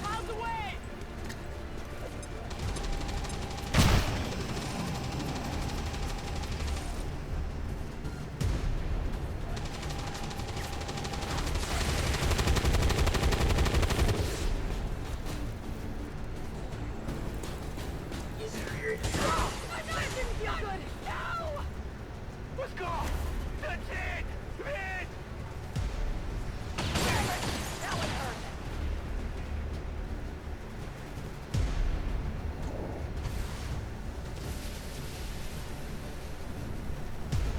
Miles away! My mind didn't feel good! No! Let's go! That's it! Hit! Damn it! Now it hurts.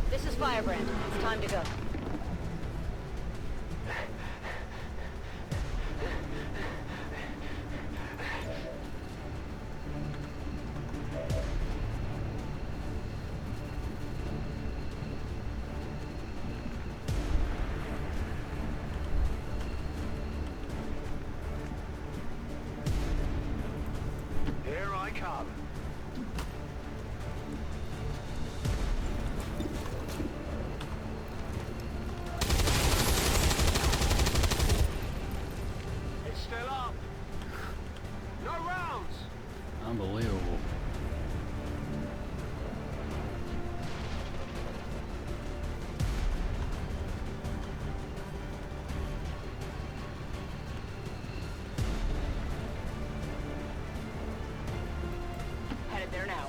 This is Firebrand. It's time to go. Here I come. It's still up. No rounds. Unbelievable. Headed there now.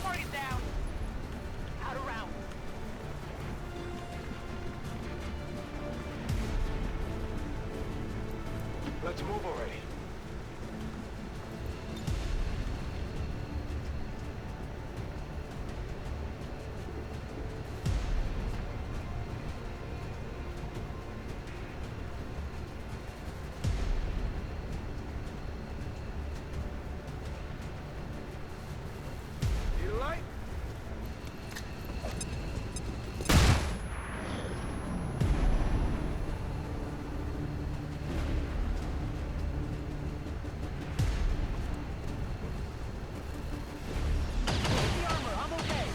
Target down. Out of round. Let's move already. You light? The armor. I'm okay.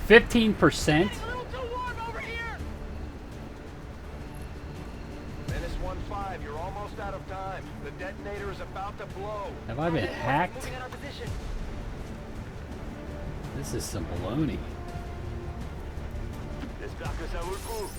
15%? It's a little too warm over here. Menace 1-5, you're almost out of time. The detonator is about to blow. Have I been hacked? Moving in our position. This is some baloney. J'espère que ça vaut le coup.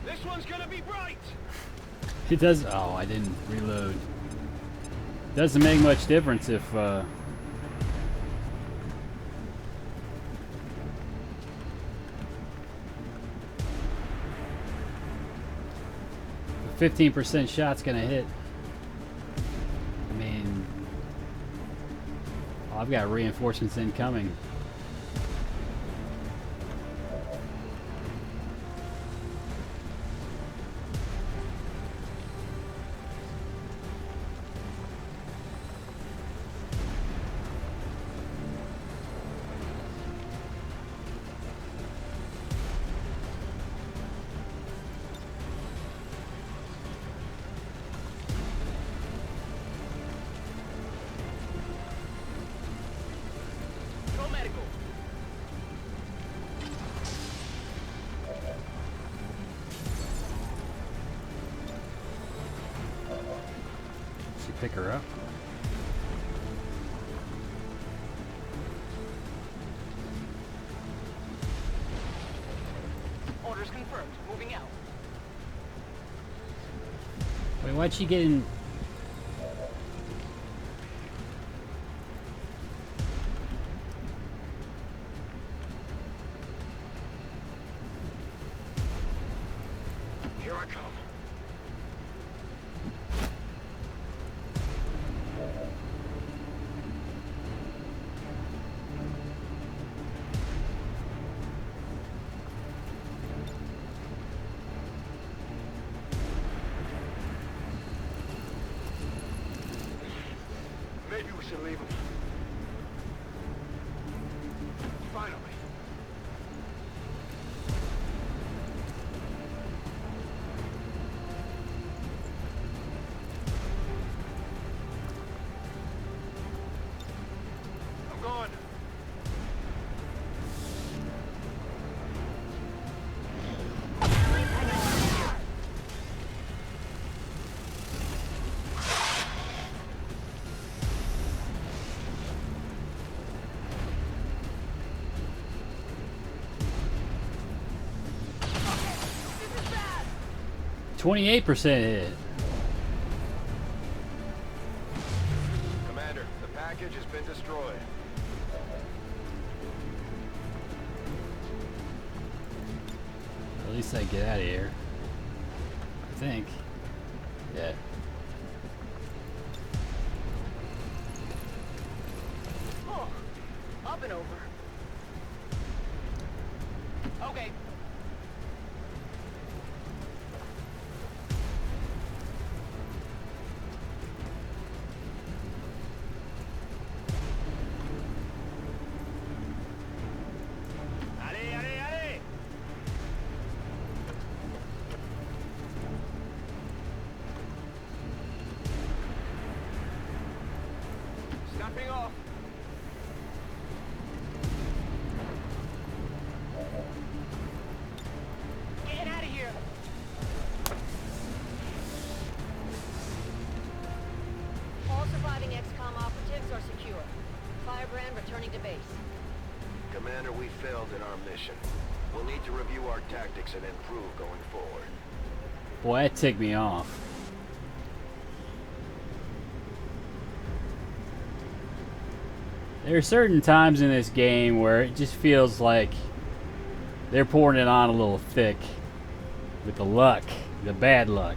This one's gonna be bright. It does. Oh, I didn't reload. Doesn't make much difference if. 15% shot's gonna hit. I mean, oh, I've got reinforcements incoming. pick her up. Orders confirmed. Moving out. Wait, why'd she get in? Here I come. Maybe we should leave him. Finally. I'm going. This is bad. 28% hit. Commander, the package has been destroyed. At least I get out of here. I think. Yeah. Oh, up and over. Okay. Allez, allez, allez! Snapping off. Getting out of here. All surviving XCOM operatives are secure. Firebrand returning to base. Commander, we failed in our mission. We'll need to review our tactics and improve going forward. Boy, that ticked me off. There are certain times in this game where it just feels like they're pouring it on a little thick with the luck, the bad luck.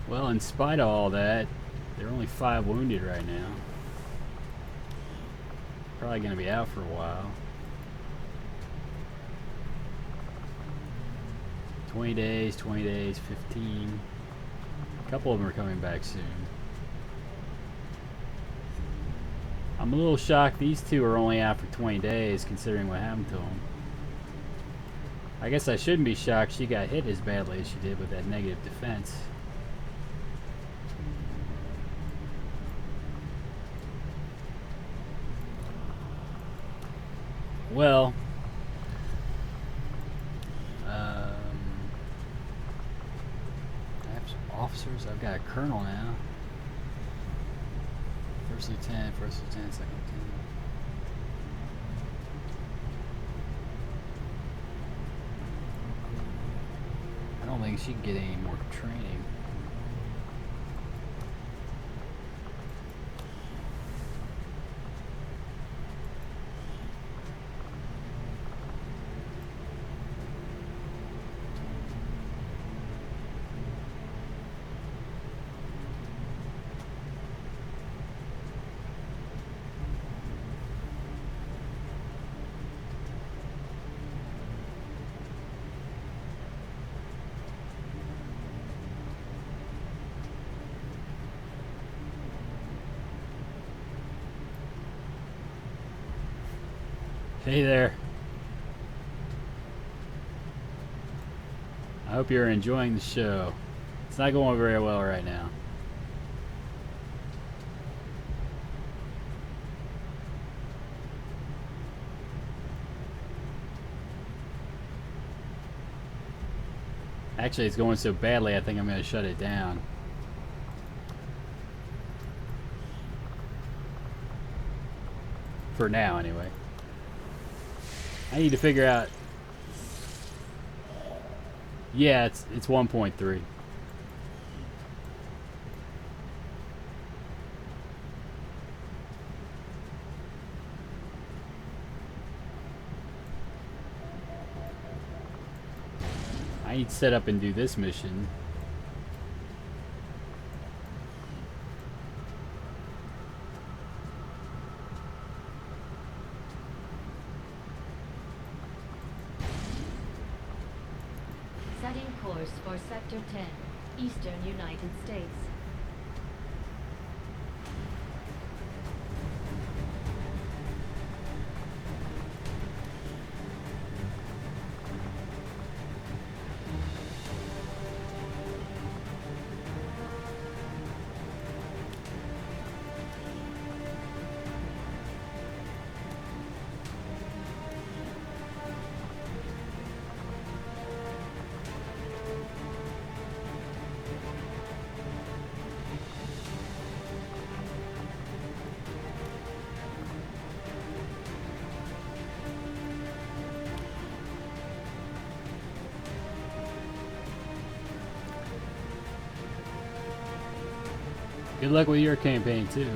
Well, in spite of all that, there are only 5 wounded right now. Probably going to be out for a while. 20 days, 15. A couple of them are coming back soon. I'm a little shocked these 2 are only out for 20 days considering what happened to them. I guess I shouldn't be shocked she got hit as badly as she did with that negative defense. Well, I have some officers. I've got a colonel now. First lieutenant, second lieutenant. I don't think she can get any more training. Hey there. I hope you're enjoying the show. It's not going very well right now. Actually, it's going so badly, I think I'm going to shut it down. For now, anyway. I need to figure out. Yeah, it's 1.3. I need to set up and do this mission. Setting course for Sector 10, Eastern United States. Good luck with your campaign, too.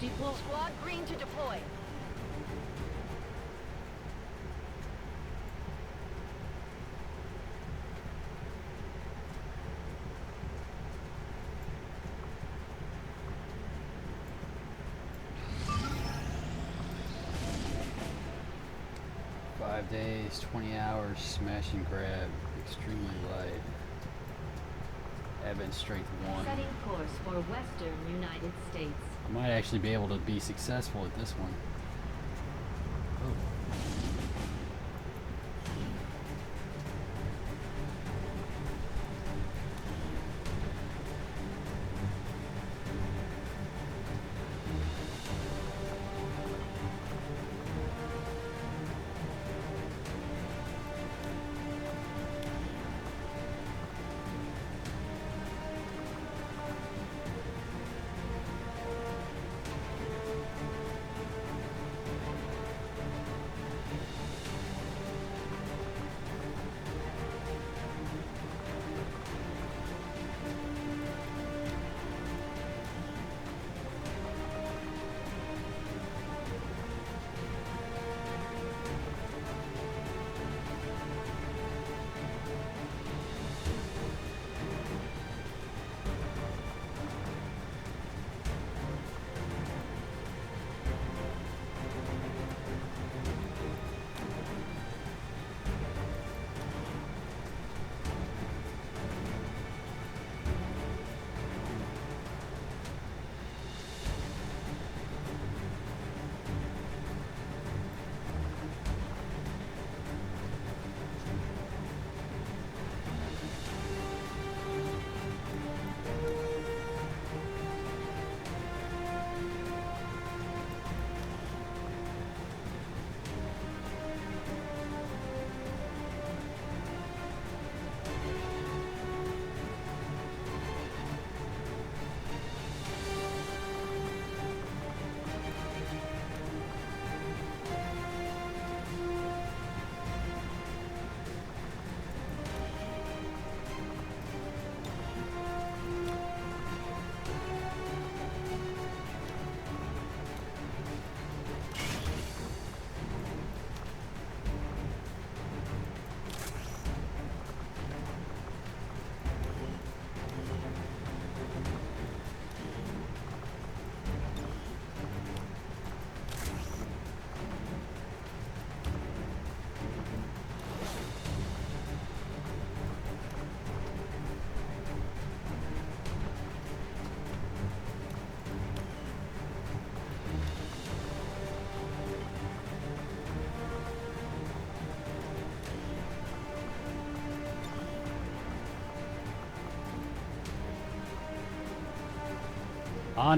deploy. Squad green to deploy. Five days, 20 hours, smash and grab, extremely light. Advent strength 1. Setting course for Western United States. I might actually be able to be successful at this one.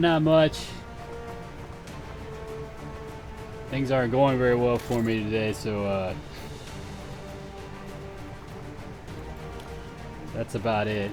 Not much. Things aren't going very well for me today, so that's about it.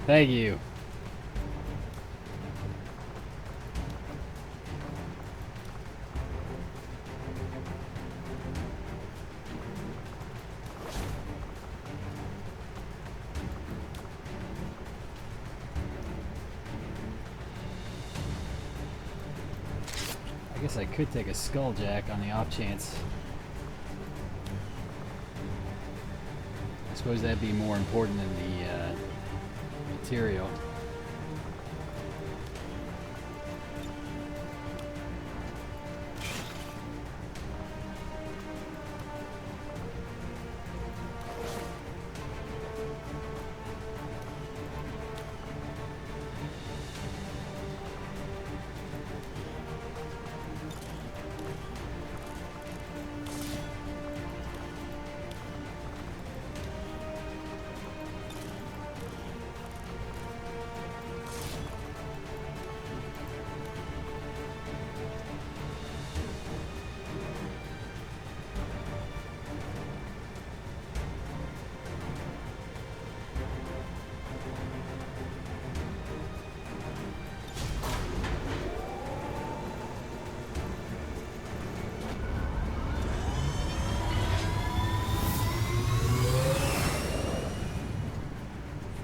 Thank you. I guess I could take a skulljack on the off chance. I suppose that'd be more important than the material.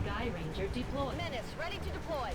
Sky Ranger deployed. Menace, ready to deploy.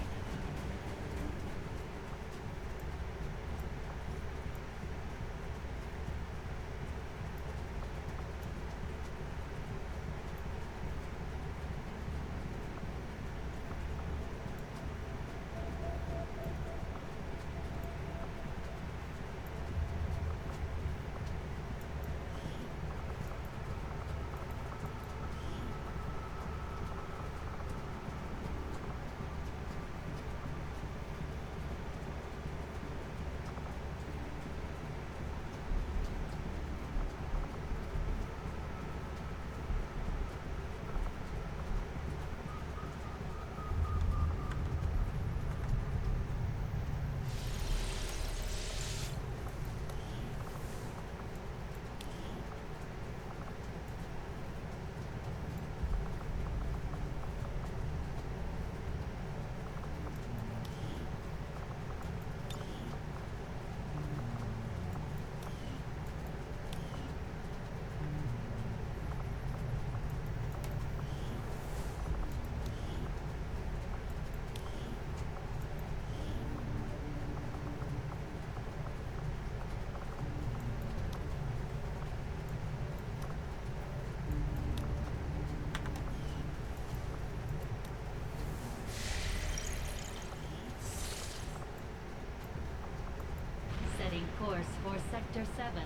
Setting course for Sector 7,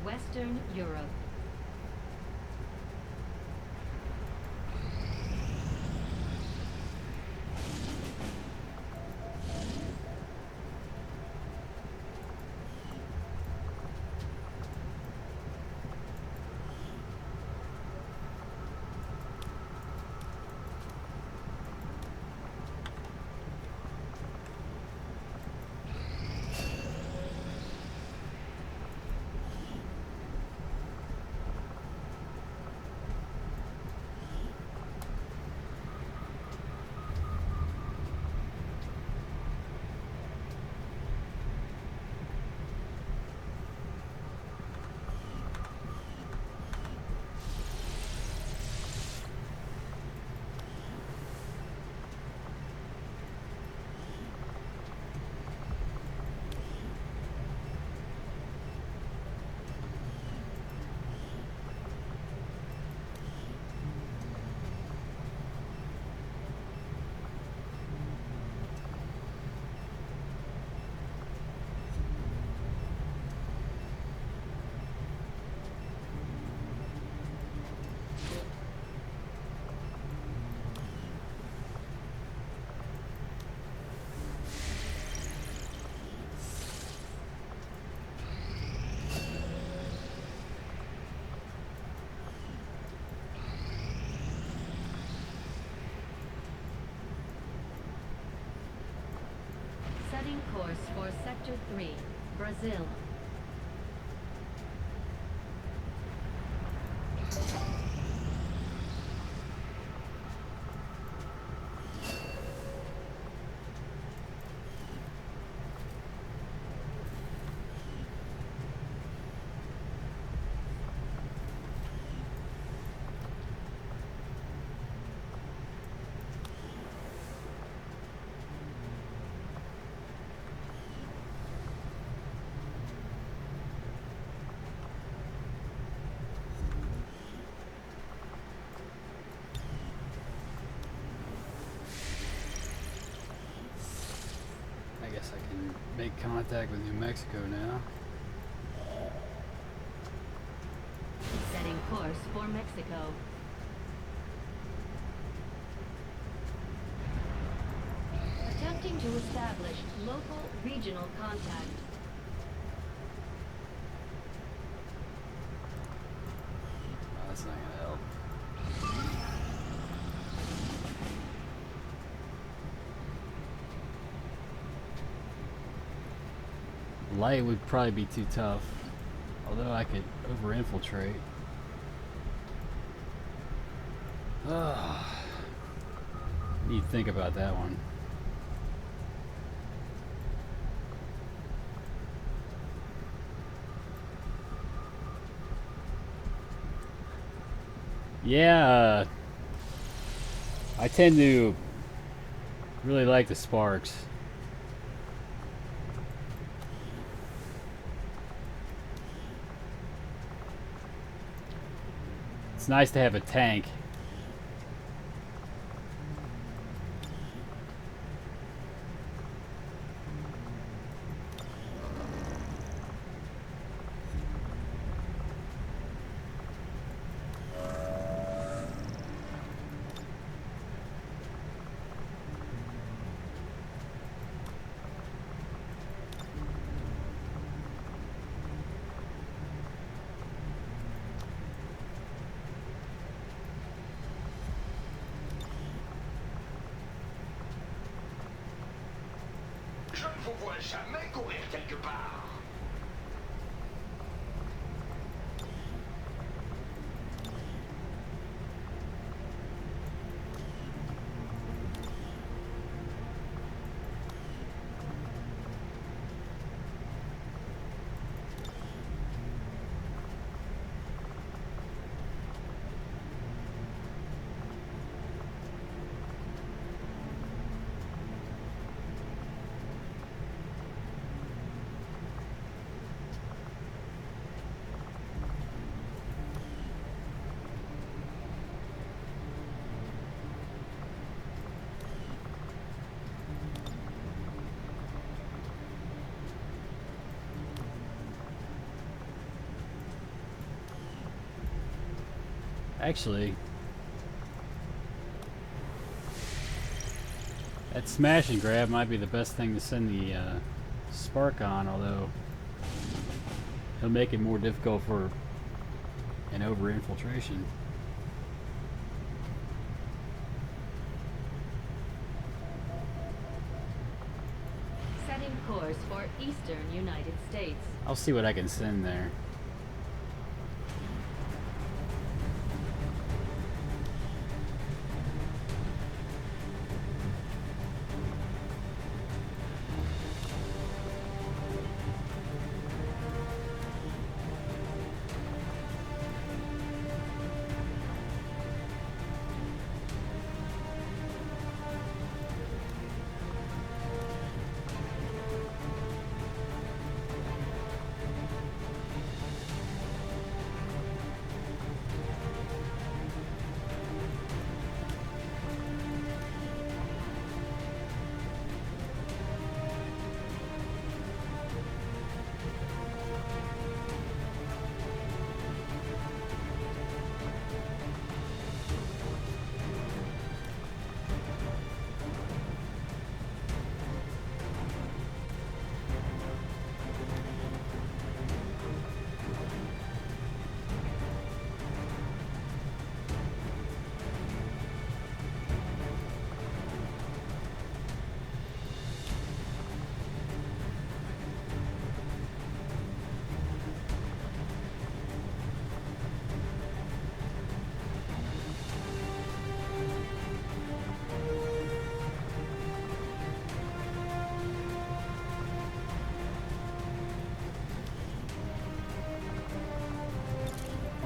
Western Europe. Setting course for Sector 3, Brazil. make contact with New Mexico now. Setting course for Mexico. Attempting to establish local regional contact. Oh, that's not gonna help. Light would probably be too tough, although I could over-infiltrate. Need to think about that one. Yeah, I tend to really like the sparks. It's nice to have a tank. Je ne vous vois jamais courir quelque part. Actually, that smash and grab might be the best thing to send the spark on, although he'll make it more difficult for an over-infiltration. Setting course for eastern United States. I'll see what I can send there.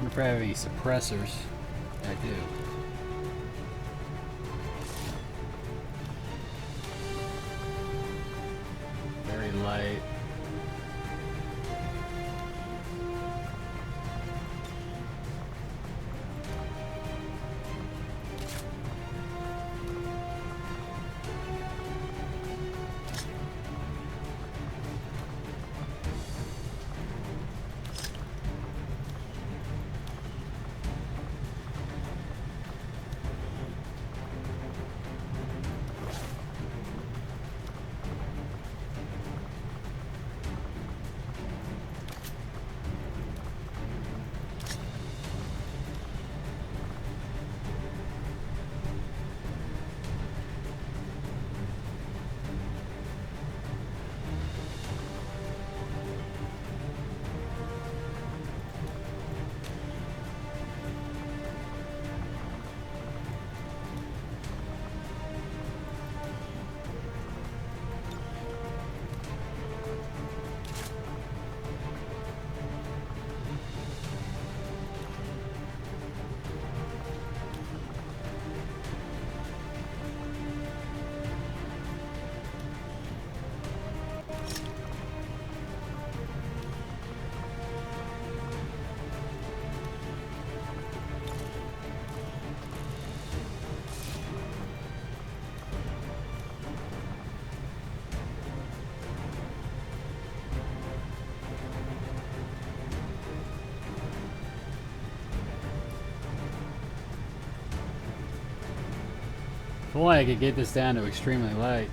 If I have any suppressors, I do. Very light. If only I could get this down to extremely light.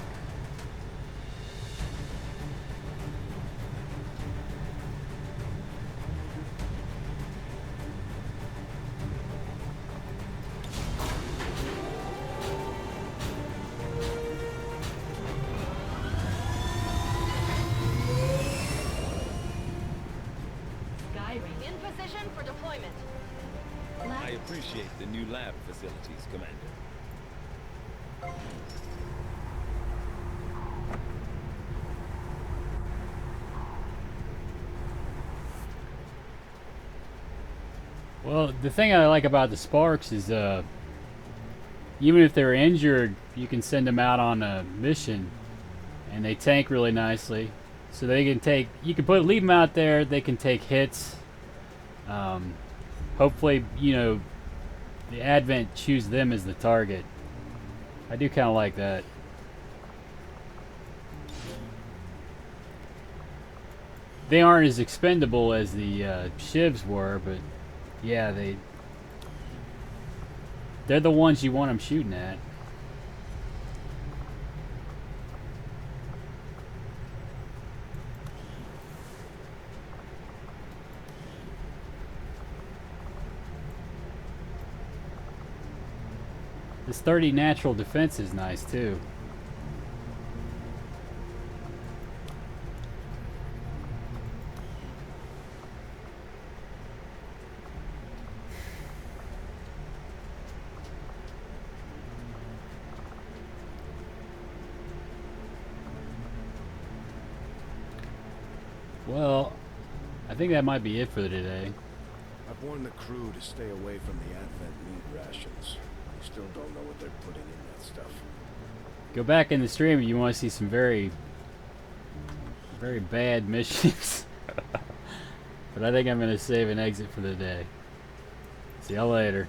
In position for deployment. I appreciate the new lab facilities, Commander. Well, the thing I like about the Sparks is, even if they're injured, you can send them out on a mission, and they tank really nicely. So they can take, you can leave them out there. They can take hits. Hopefully, you know, the Advent choose them as the target. I do kind of like that. They aren't as expendable as the Shivs were, but yeah, they're the ones you want them shooting at. This 30 natural defense is nice too. Well, I think that might be it for today. I've warned the crew to stay away from the Advent meat rations. We still don't know what they're putting in that stuff. Go back in the stream if you want to see some very, very bad missions. But I think I'm going to save an exit for the day. See y'all later.